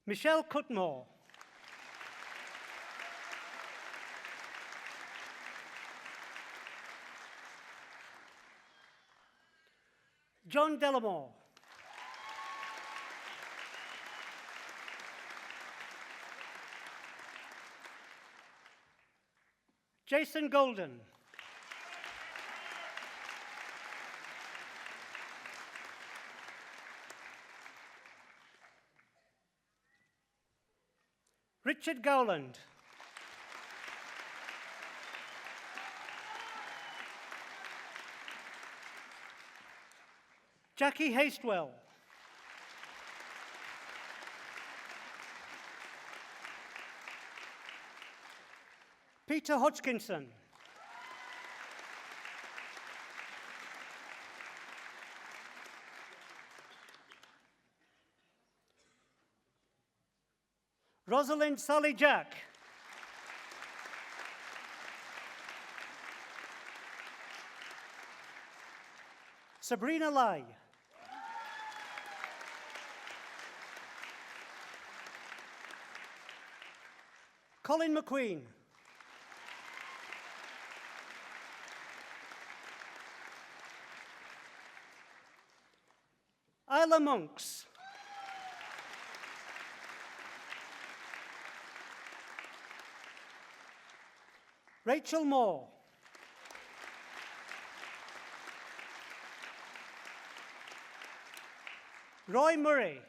Speaker 2: Michelle Cutmore. John Delamore. Jason Golden. Richard Gowland. Jackie Hastewell. Peter Hodgkinson. Rosalind Sally Jack. Sabrina Lai. Colin McQueen. Isla Monks. Rachel Moore. Roy Murray.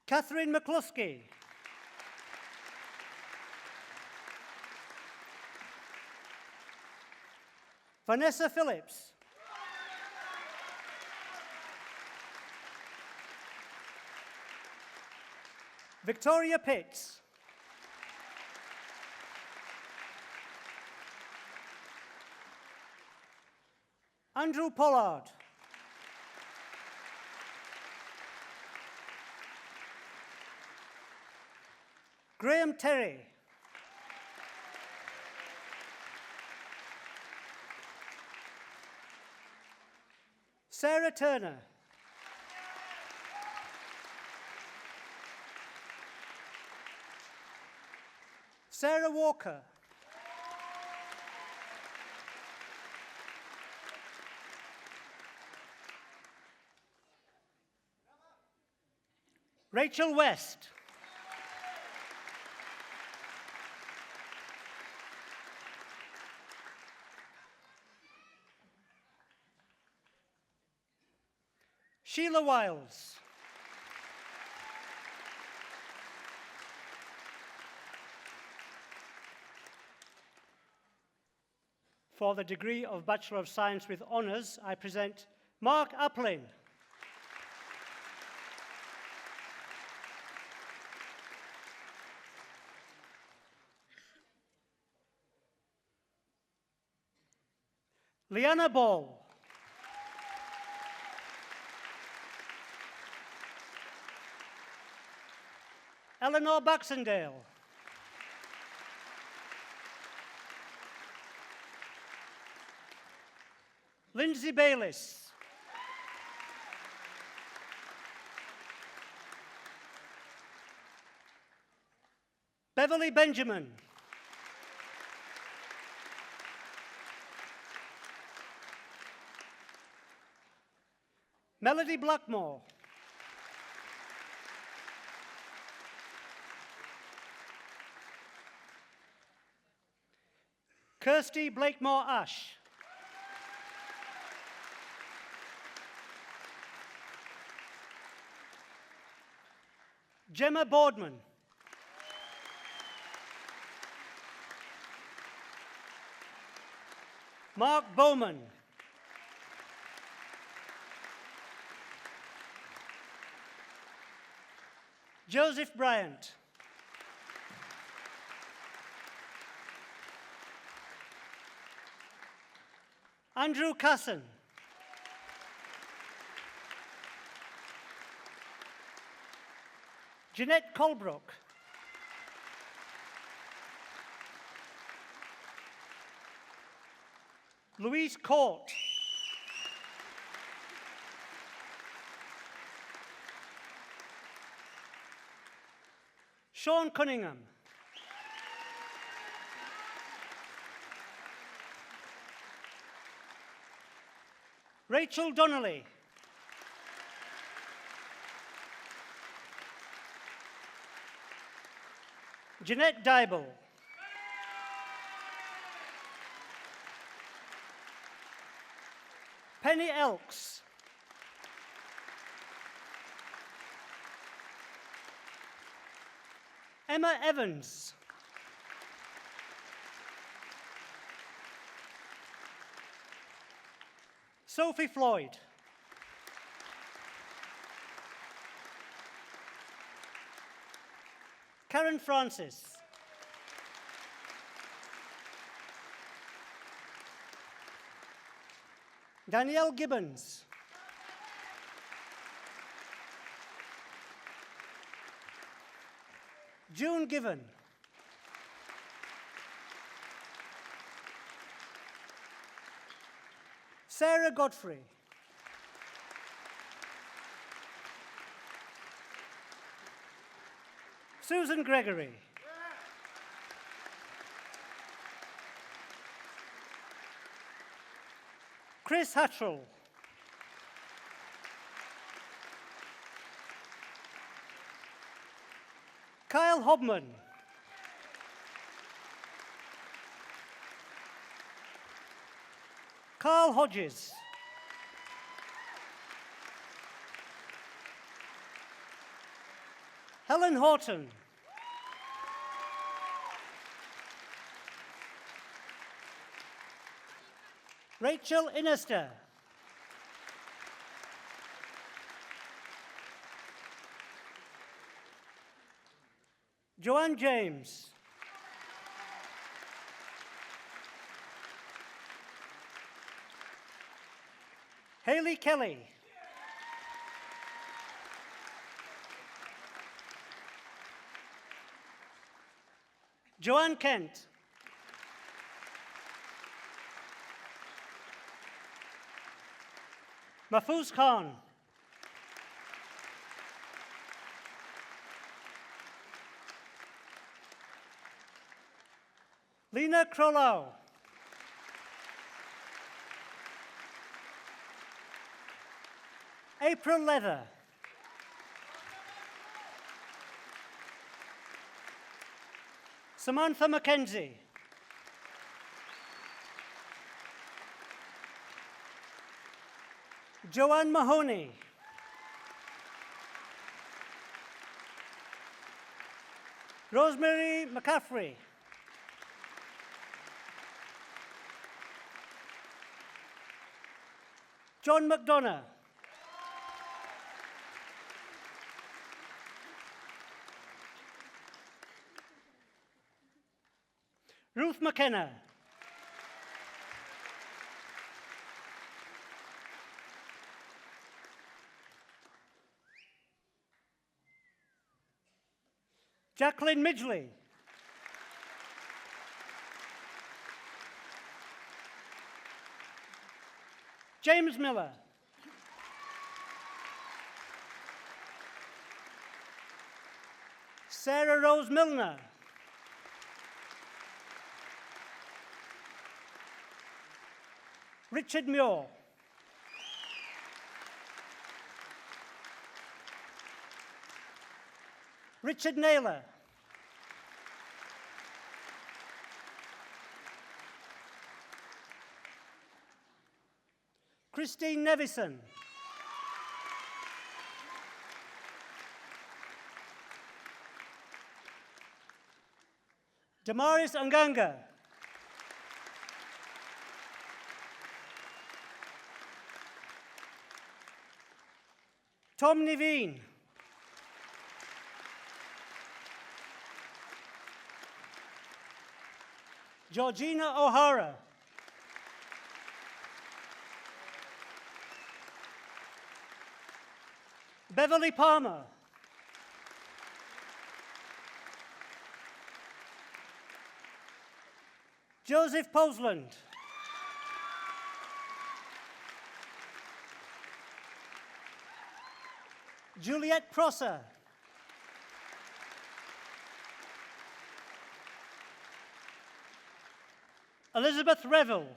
Speaker 2: Catherine McCluskey. Vanessa Phillips. Victoria Pitts. Andrew Pollard. Graham Terry. Sarah Turner. Sarah Walker. Rachel West. Sheila Wiles. For the degree of Bachelor of Science with Honours, I present Mark Applin. Leanna Ball. Eleanor Baxendale. Lindsay Bayliss. Beverly Benjamin. Melody Blackmore. Kirsty Blakemore Ash. Gemma Boardman. Mark Bowman. Joseph Bryant. Andrew Casson. Jeanette Colbrook. Louise Court. Sean Cunningham. Rachel Donnelly. Jeanette Dybel. Penny Elks. Emma Evans. Sophie Floyd. Karen Francis. Danielle Gibbons. June Given. Sarah Godfrey. Susan Gregory. Chris Hattrell. Kyle Hobman. Carl Hodges. Helen Horton. Rachel Inester. Joanne James. Hayley Kelly. Joanne Kent. Mahfouz Khan. Lena Crollow. April Leather. Samantha Mackenzie. Joanne Mahoney. Rosemary McCaffrey. John McDonough. Ruth McKenna. Jacqueline Midgley. James Miller. Sarah Rose Milner. Richard Muir. Richard Naylor. Christine Nevison. Damaris Anganga. Tom Niveen. Georgina O'Hara. Beverly Palmer. Joseph Posland. Juliette Prosser. Elizabeth Revel.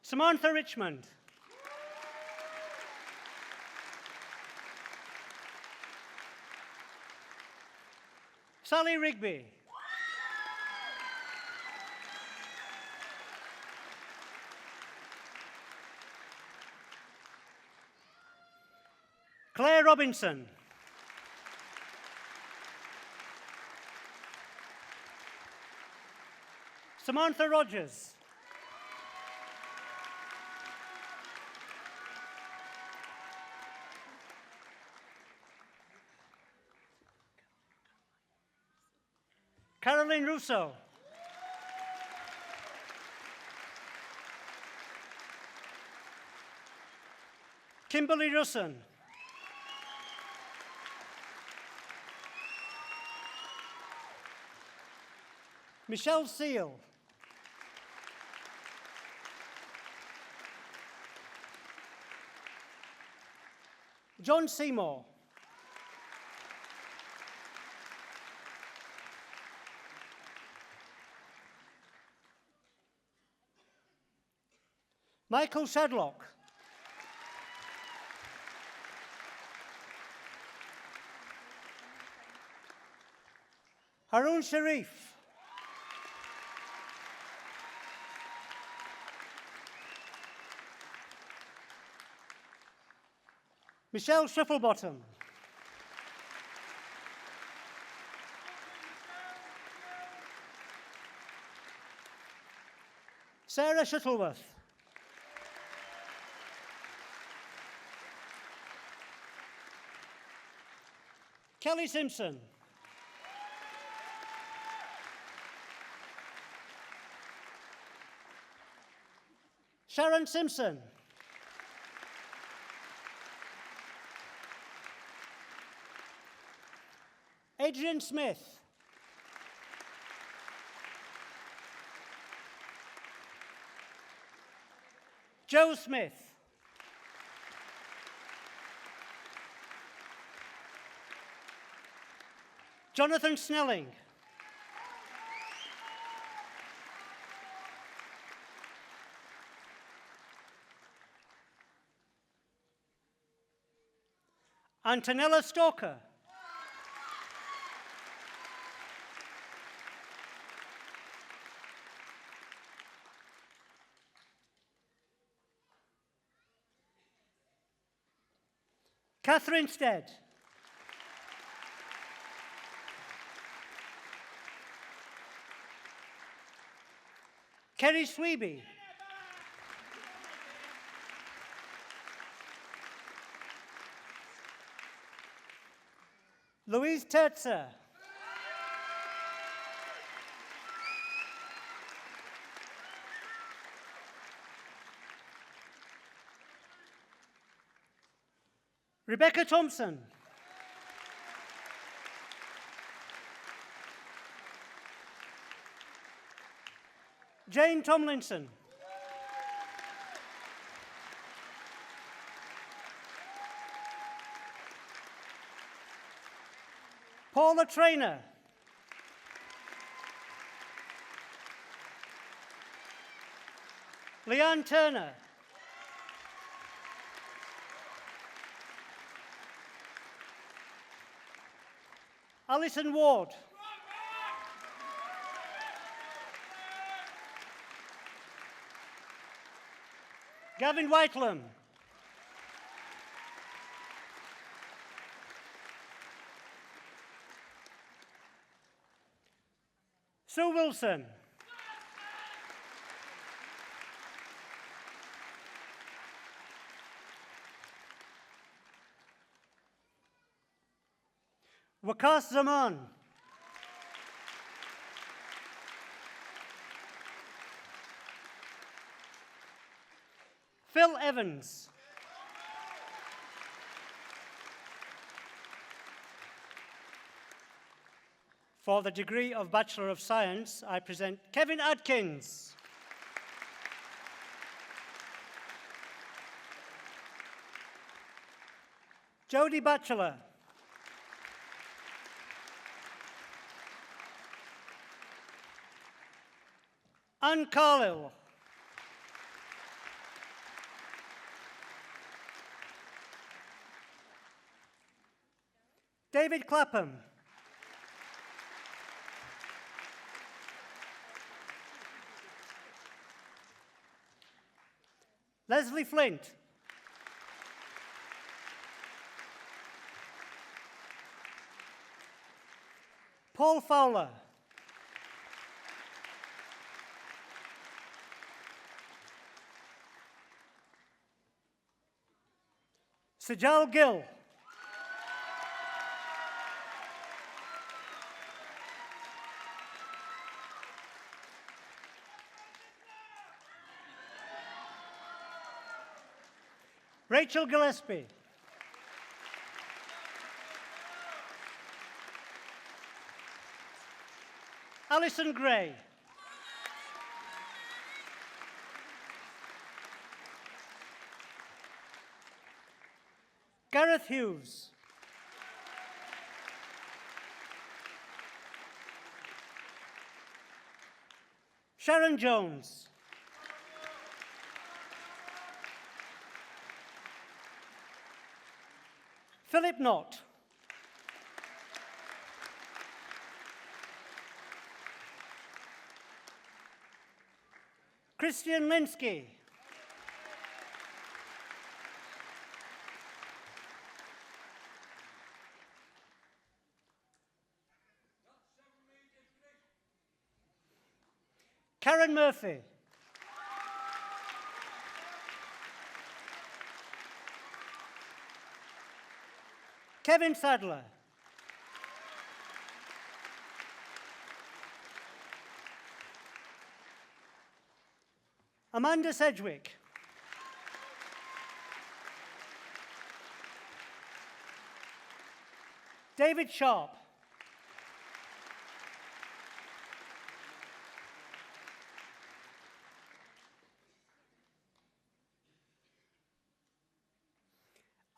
Speaker 2: Samantha Richmond. Sally Rigby. Claire Robinson. Samantha Rogers. Caroline Russo. Kimberly Russon. Michelle Seal. John Seymour. Michael Shadlock. Haroon Sharif. Michelle Shufflebottom. Sarah Shuttleworth. Kelly Simpson. Sharon Simpson. Adrian Smith. Joe Smith. Jonathan Snelling. Antonella Stalker. Catherine Stead. Kerry Sweeby. Louise Tertzer. Rebecca Thompson. Jane Tomlinson. Paula Traynor. Leanne Turner. Alison Ward. Gavin Whitelam. Sue Wilson. Wakas Zaman. Phil Evans. For the degree of Bachelor of Science, I present Kevin Adkins. Jodie Batchelor. Anne Carlill. David Clapham. Leslie Flint. Paul Fowler. Sajal Gill. Rachel Gillespie. Alison Gray. Gareth Hughes. Sharon Jones. Philip Knott. Christian Linsky. Karen Murphy. Kevin Sadler. Amanda Sedgwick. David Sharp.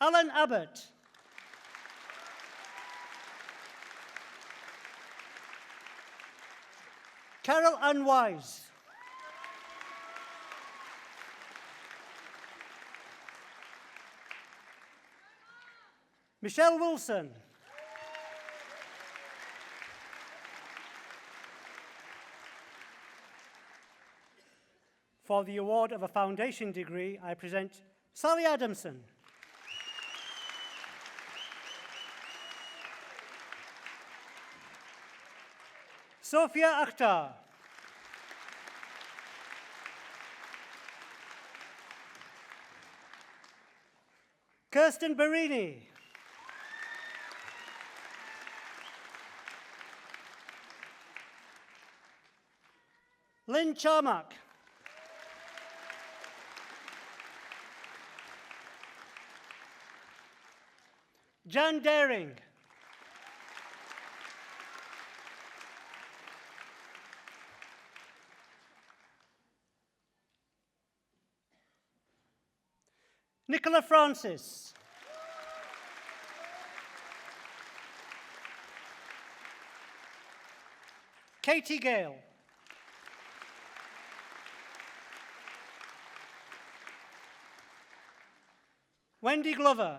Speaker 2: Alan Abbott. Carol Ann Wise. Michelle Wilson. For the award of a foundation degree, I present Sally Adamson. Sophia Akhtar. Kirsten Barini. Lynn Charmack. Jan Daring. Nicola Francis. Katie Gale. Wendy Glover.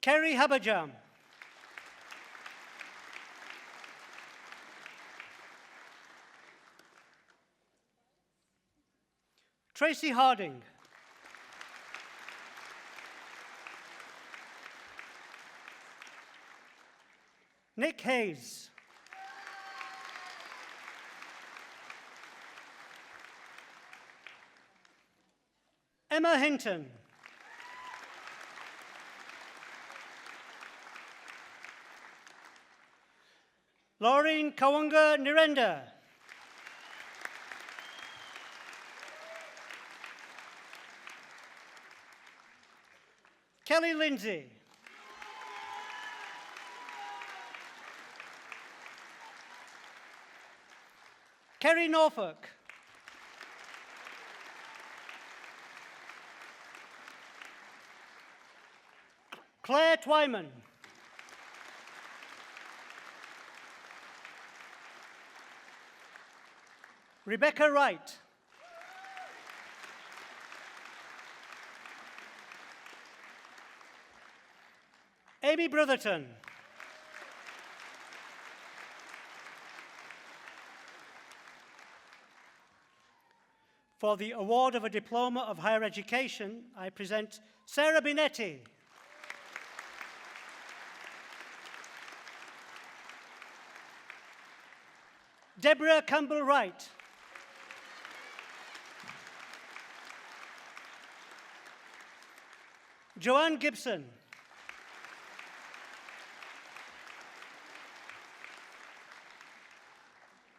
Speaker 2: Kerry Habajam. Tracy Harding. Nick Hayes. Emma Hinton. Laureen Kawanga Nirenda. Kelly Lindsay. Kerry Norfolk. Claire Twyman. Rebecca Wright. Amy Brotherton. For the award of a diploma of higher education, I present Sarah Binetti. Deborah Campbell-Wright. Joanne Gibson.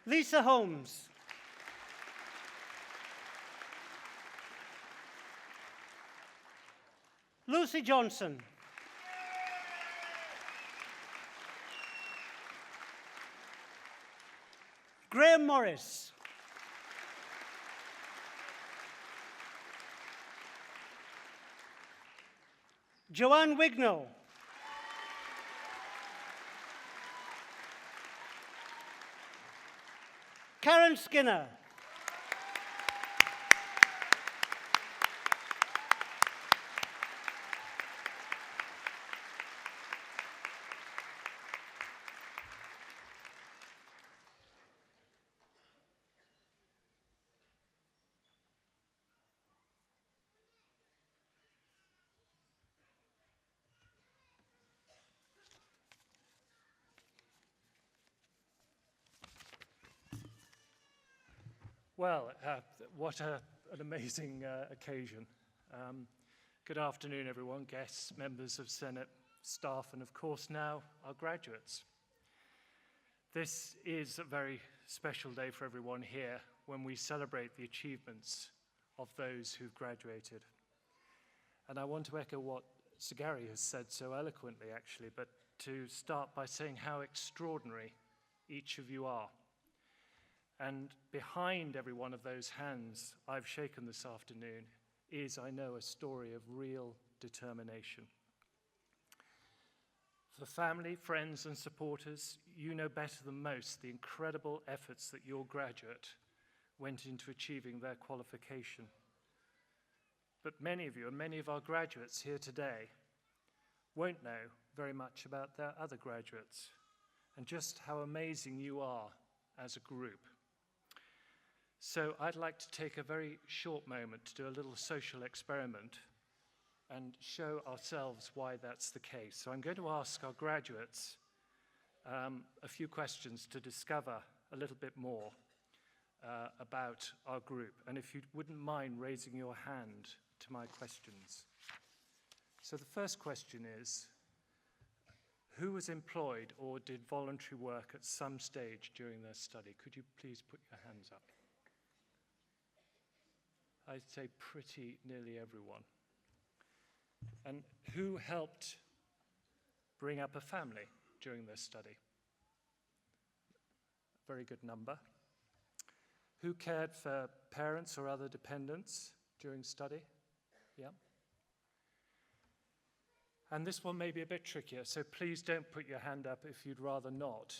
Speaker 2: Lisa Holmes. Lucy Johnson. Graham Morris. Joanne Wignall. Karen Skinner.
Speaker 1: Well, what an amazing occasion. Good afternoon, everyone, guests, members of Senate, staff, and of course now our graduates. This is a very special day for everyone here when we celebrate the achievements of those who've graduated. And I want to echo what Sir Gary has said so eloquently, actually, but to start by saying how extraordinary each of you are. And behind every one of those hands I've shaken this afternoon is, I know, a story of real determination. For family, friends, and supporters, you know better than most the incredible efforts that your graduate went into achieving their qualification. But many of you, and many of our graduates here today, won't know very much about their other graduates and just how amazing you are as a group. So I'd like to take a very short moment to do a little social experiment and show ourselves why that's the case. So I'm going to ask our graduates a few questions to discover a little bit more about our group. And if you wouldn't mind raising your hand to my questions. So the first question is, who was employed or did voluntary work at some stage during their study? Could you please put your hands up? I'd say pretty nearly everyone. And who helped bring up a family during their study? Very good number. Who cared for parents or other dependents during study? Yeah. And this one may be a bit trickier, so please don't put your hand up if you'd rather not.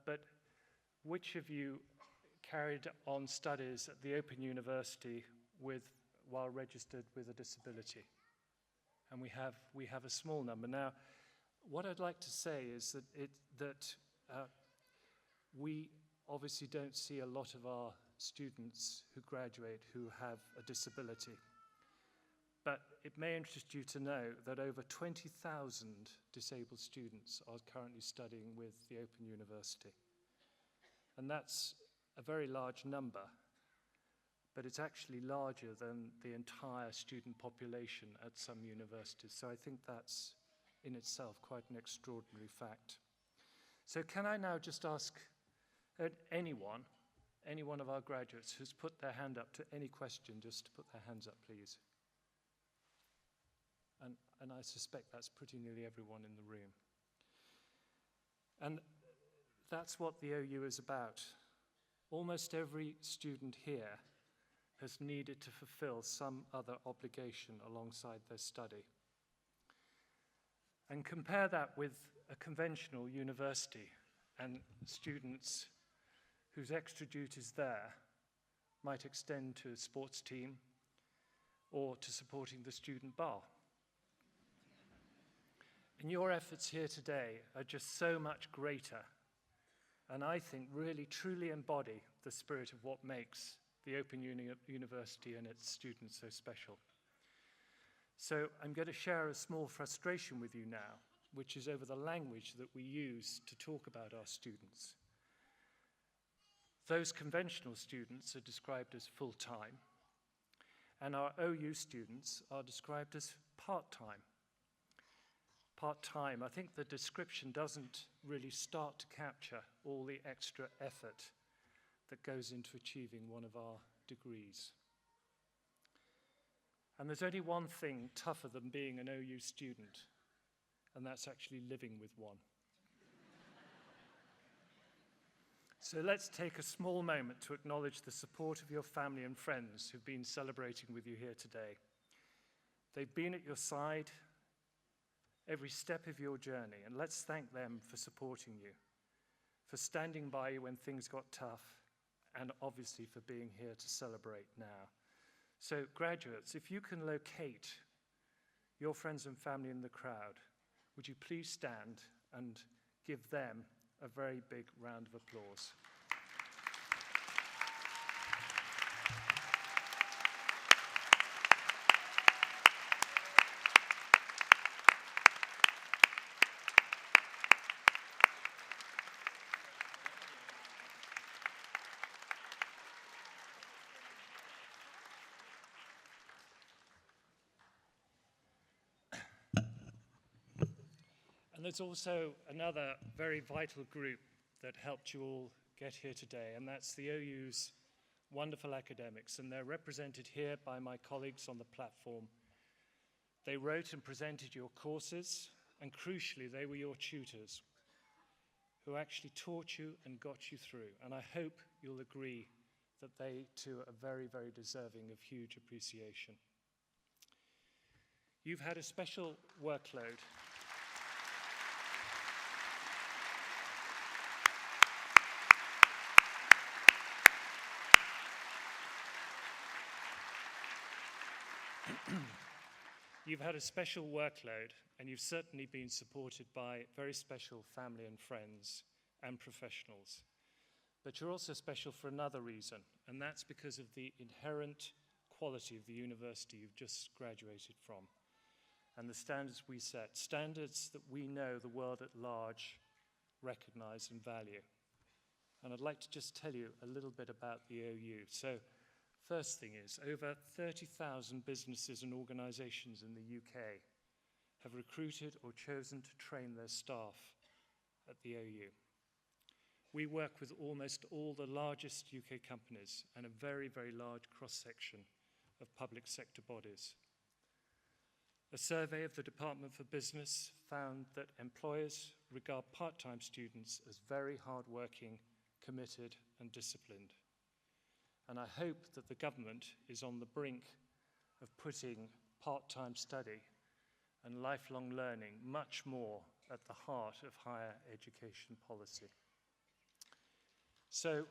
Speaker 1: But which of you carried on studies at the Open University while registered with a disability? And we have a small number. Now, what I'd like to say is that we obviously don't see a lot of our students who graduate who have a disability. But it may interest you to know that over 20,000 disabled students are currently studying with the Open University. And that's a very large number, but it's actually larger than the entire student population at some universities. So I think that's in itself quite an extraordinary fact. So can I now just ask any one of our graduates who's put their hand up to any question, just to put their hands up, please. And I suspect that's pretty nearly everyone in the room. And that's what the OU is about. Almost every student here has needed to fulfill some other obligation alongside their study. And compare that with a conventional university and students whose extra duties there might extend to a sports team or to supporting the student bar. And your efforts here today are just so much greater, and I think really truly embody the spirit of what makes the Open University and its students so special. So I'm going to share a small frustration with you now, which is over the language that we use to talk about our students. Those conventional students are described as full-time, and our OU students are described as part-time. Part-time, I think the description doesn't really start to capture all the extra effort that goes into achieving one of our degrees. And there's only one thing tougher than being an OU student, and that's actually living with one. So let's take a small moment to acknowledge the support of your family and friends who've been celebrating with you here today. They've been at your side every step of your journey, and let's thank them for supporting you, for standing by you when things got tough, and obviously for being here to celebrate now. So graduates, if you can locate your friends and family in the crowd, would you please stand and give them a very big round of applause. And there's also another very vital group that helped you all get here today, and that's the OU's wonderful academics, and they're represented here by my colleagues on the platform. They wrote and presented your courses, and crucially, they were your tutors who actually taught you and got you through. And I hope you'll agree that they too are very, very deserving of huge appreciation. You've had a special workload. You've had a special workload, and you've certainly been supported by very special family and friends and professionals. But you're also special for another reason, and that's because of the inherent quality of the university you've just graduated from, and the standards we set, standards that we know the world at large recognize and value. And I'd like to just tell you a little bit about the OU. So, first thing is, over 30,000 businesses and organizations in the UK have recruited or chosen to train their staff at the OU. We work with almost all the largest UK companies and a very, very large cross-section of public sector bodies. A survey of the Department for Business found that employers regard part-time students as very hard-working, committed, and disciplined. And I hope that the government is on the brink of putting part-time study and lifelong learning much more at the heart of higher education policy. So,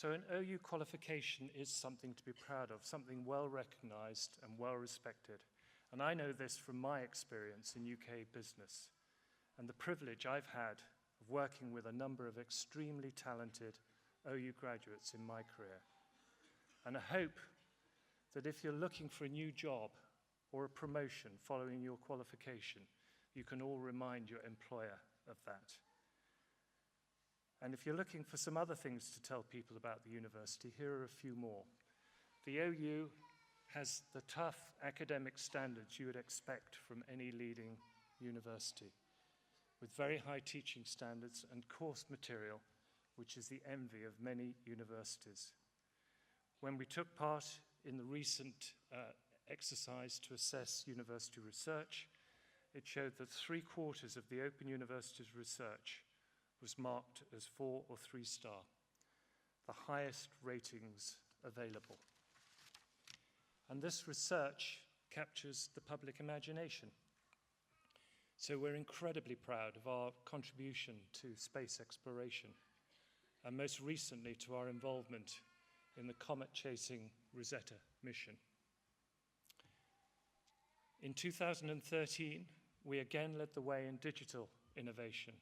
Speaker 1: an OU qualification is something to be proud of, something well recognized and well respected. And I know this from my experience in UK business and the privilege I've had of working with a number of extremely talented OU graduates in my career. And I hope that if you're looking for a new job or a promotion following your qualification, you can all remind your employer of that. And if you're looking for some other things to tell people about the university, here are a few more. The OU has the tough academic standards you would expect from any leading university, with very high teaching standards and course material, which is the envy of many universities. When we took part in the recent exercise to assess university research, it showed that 3/4 of the Open University's research was marked as 4 or 3 star, the highest ratings available. And this research captures the public imagination. So we're incredibly proud of our contribution to space exploration, and most recently to our involvement in the comet-chasing Rosetta mission. In 2013, we again led the way in digital innovation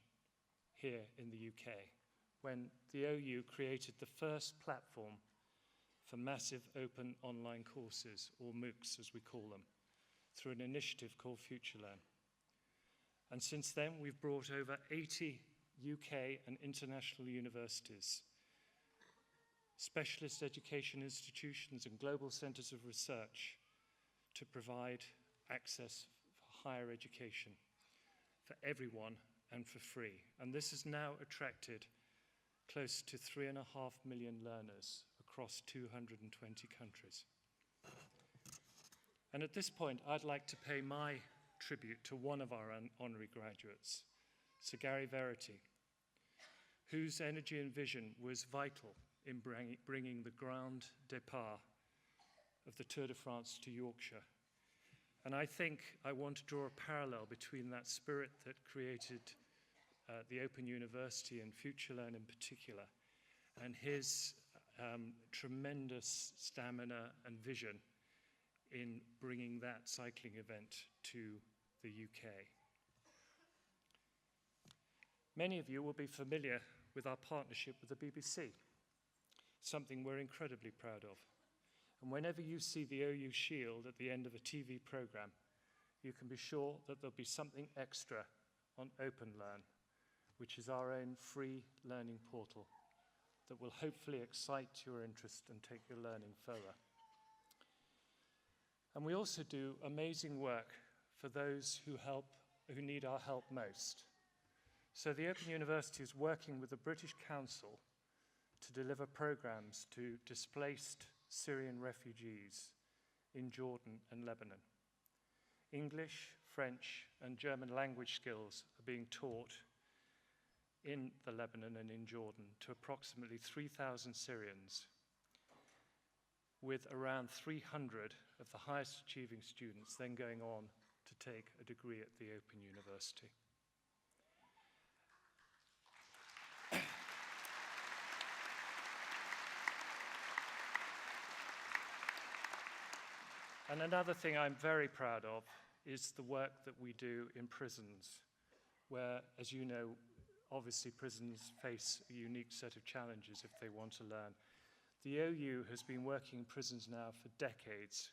Speaker 1: here in the UK, when the OU created the first platform for massive open online courses, or MOOCs as we call them, through an initiative called FutureLearn. And since then, we've brought over 80 UK and international universities, specialist education institutions, and global centres of research to provide access for higher education for everyone and for free. And this has now attracted close to 3.5 million learners across 220 countries. And at this point, I'd like to pay my tribute to one of our honorary graduates, Sir Gary Verity, whose energy and vision was vital in bringing the grand départ of the Tour de France to Yorkshire. And I think I want to draw a parallel between that spirit that created the Open University and FutureLearn in particular, and his tremendous stamina and vision in bringing that cycling event to the UK. Many of you will be familiar with our partnership with the BBC, something we're incredibly proud of. And whenever you see the OU Shield at the end of a TV programme, you can be sure that there'll be something extra on OpenLearn, which is our own free learning portal that will hopefully excite your interest and take your learning further. And we also do amazing work for those who need our help most. So the Open University is working with the British Council to deliver programs to displaced Syrian refugees in Jordan and Lebanon. English, French, and German language skills are being taught in the Lebanon and in Jordan to approximately 3,000 Syrians, with around 300 of the highest achieving students then going on to take a degree at the Open University. And another thing I'm very proud of is the work that we do in prisons, where, as you know, obviously prisons face a unique set of challenges if they want to learn. The OU has been working in prisons now for decades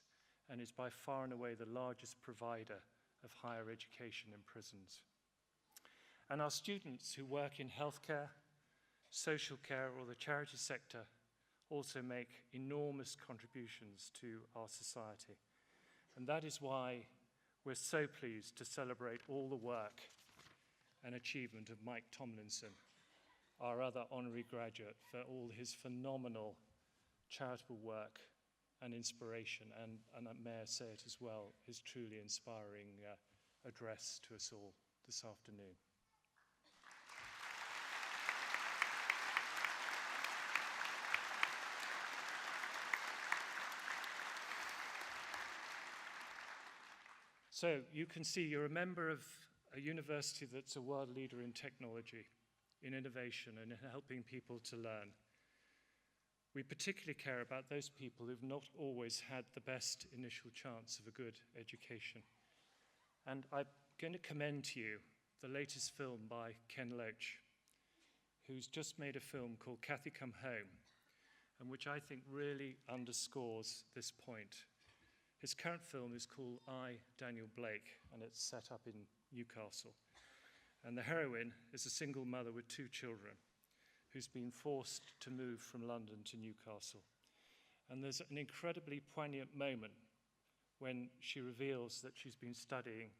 Speaker 1: and is by far and away the largest provider of higher education in prisons. And our students who work in healthcare, social care, or the charity sector also make enormous contributions to our society. And that is why we're so pleased to celebrate all the work and achievement of Mike Tomlinson, our other honorary graduate, for all his phenomenal charitable work and inspiration, and may I say it as well, his truly inspiring address to us all this afternoon. So you can see you're a member of a university that's a world leader in technology, in innovation, and in helping people to learn. We particularly care about those people who've not always had the best initial chance of a good education. And I'm going to commend to you the latest film by Ken Loach, who's just made a film called Cathy Come Home, and which I think really underscores this point. His current film is called I, Daniel Blake, and it's set up in Newcastle. And the heroine is a single mother with 2 children who's been forced to move from London to Newcastle. And there's an incredibly poignant moment when she reveals that she's been studying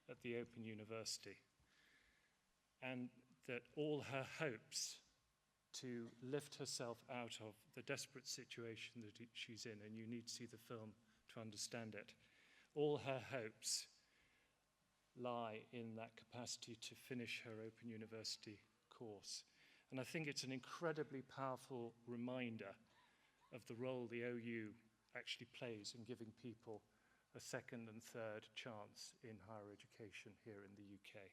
Speaker 1: at the Open University and that all her hopes to lift herself out of the desperate situation that she's in, and you need to see the film to understand it, all her hopes lie in that capacity to finish her Open University course. And I think it's an incredibly powerful reminder of the role the OU actually plays in giving people a second and third chance in higher education here in the UK.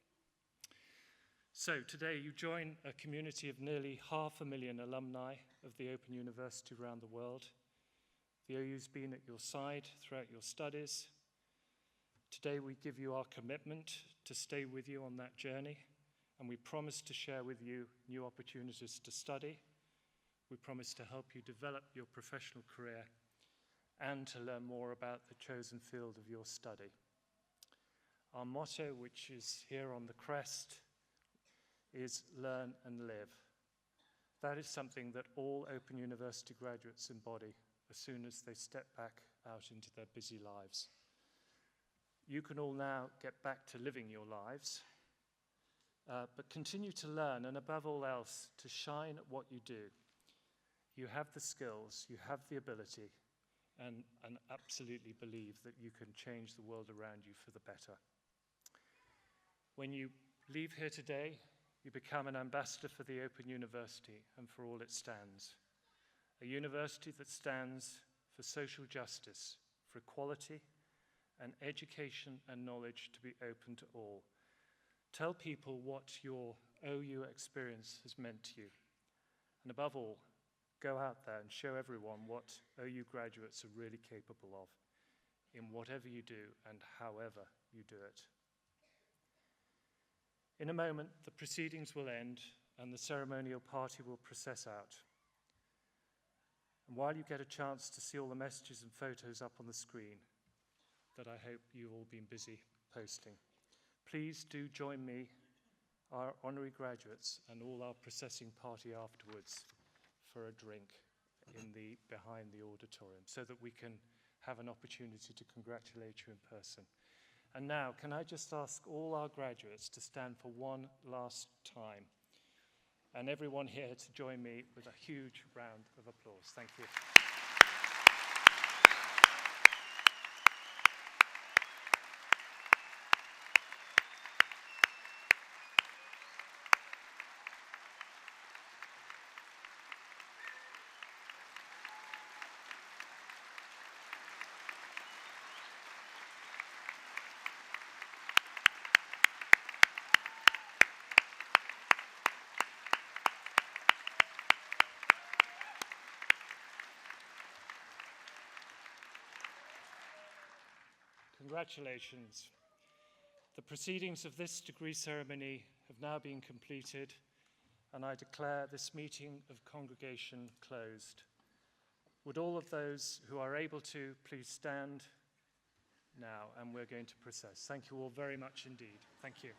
Speaker 1: So today you join a community of nearly 500,000 alumni of the Open University around the world. The OU's been at your side throughout your studies. Today we give you our commitment to stay with you on that journey, and we promise to share with you new opportunities to study. We promise to help you develop your professional career and to learn more about the chosen field of your study. Our motto, which is here on the crest, is learn and live. That is something that all Open University graduates embody as soon as they step back out into their busy lives. You can all now get back to living your lives, but continue to learn, and above all else, to shine at what you do. You have the skills, you have the ability, and absolutely believe that you can change the world around you for the better. When you leave here today, you become an ambassador for the Open University and for all it stands. A university that stands for social justice, for equality, and education and knowledge to be open to all. Tell people what your OU experience has meant to you. And above all, go out there and show everyone what OU graduates are really capable of in whatever you do and however you do it. In a moment, the proceedings will end and the ceremonial party will process out. And while you get a chance to see all the messages and photos up on the screen that I hope you've all been busy posting, please do join me, our honorary graduates, and all our processing party afterwards for a drink behind the auditorium so that we can have an opportunity to congratulate you in person. And now, can I just ask all our graduates to stand for one last time, and everyone here to join me with a huge round of applause. Thank you. Congratulations. The proceedings of this degree ceremony have now been completed, and I declare this meeting of congregation closed. Would all of those who are able to please stand now, and we're going to process. Thank you all very much indeed. Thank you.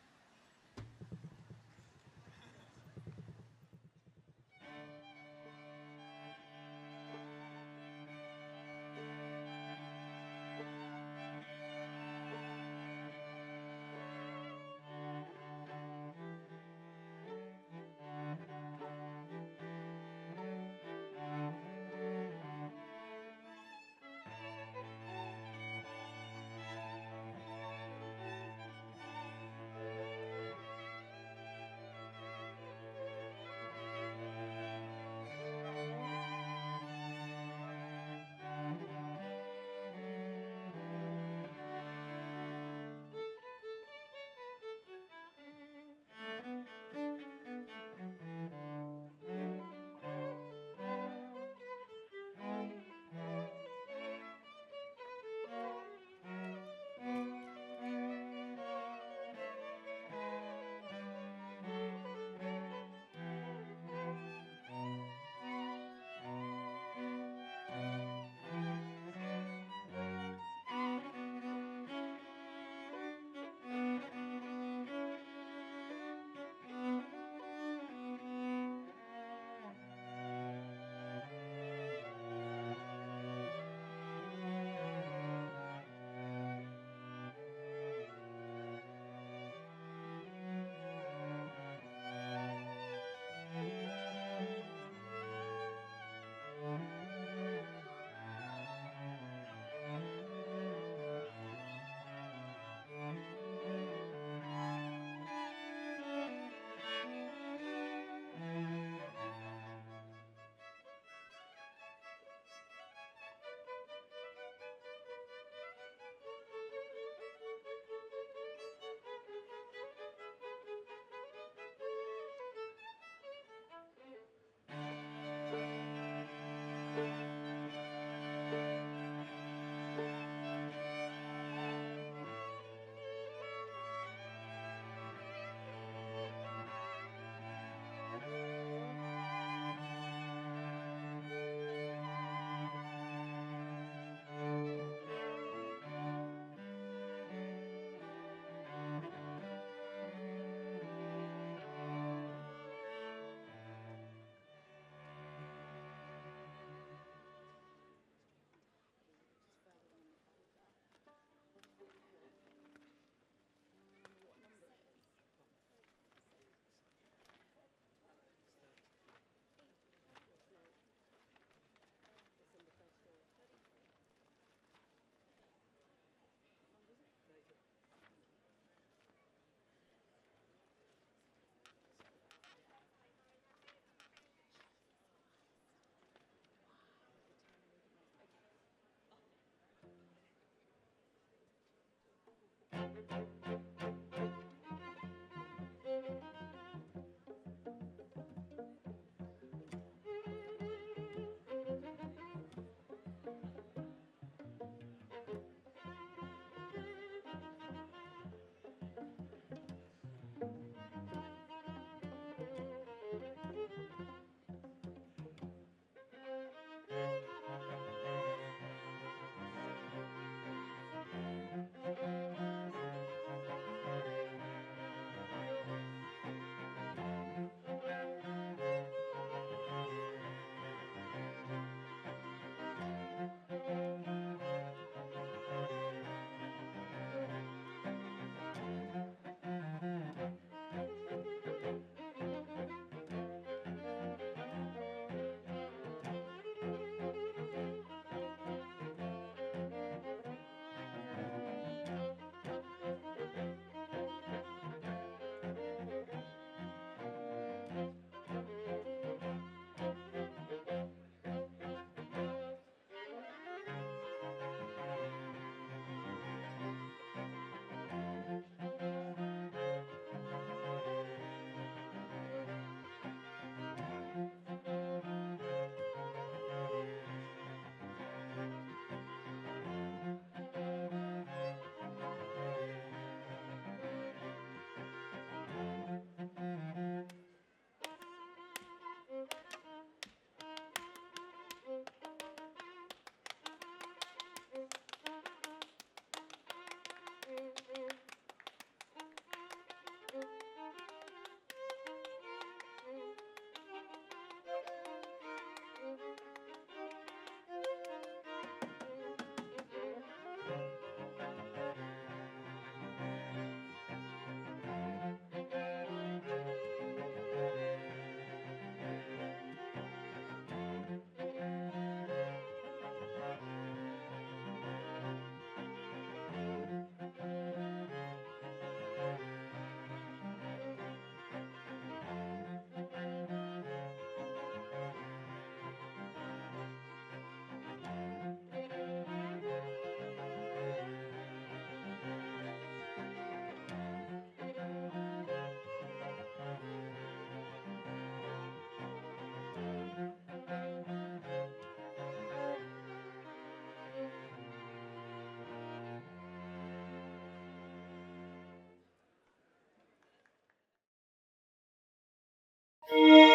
Speaker 6: you.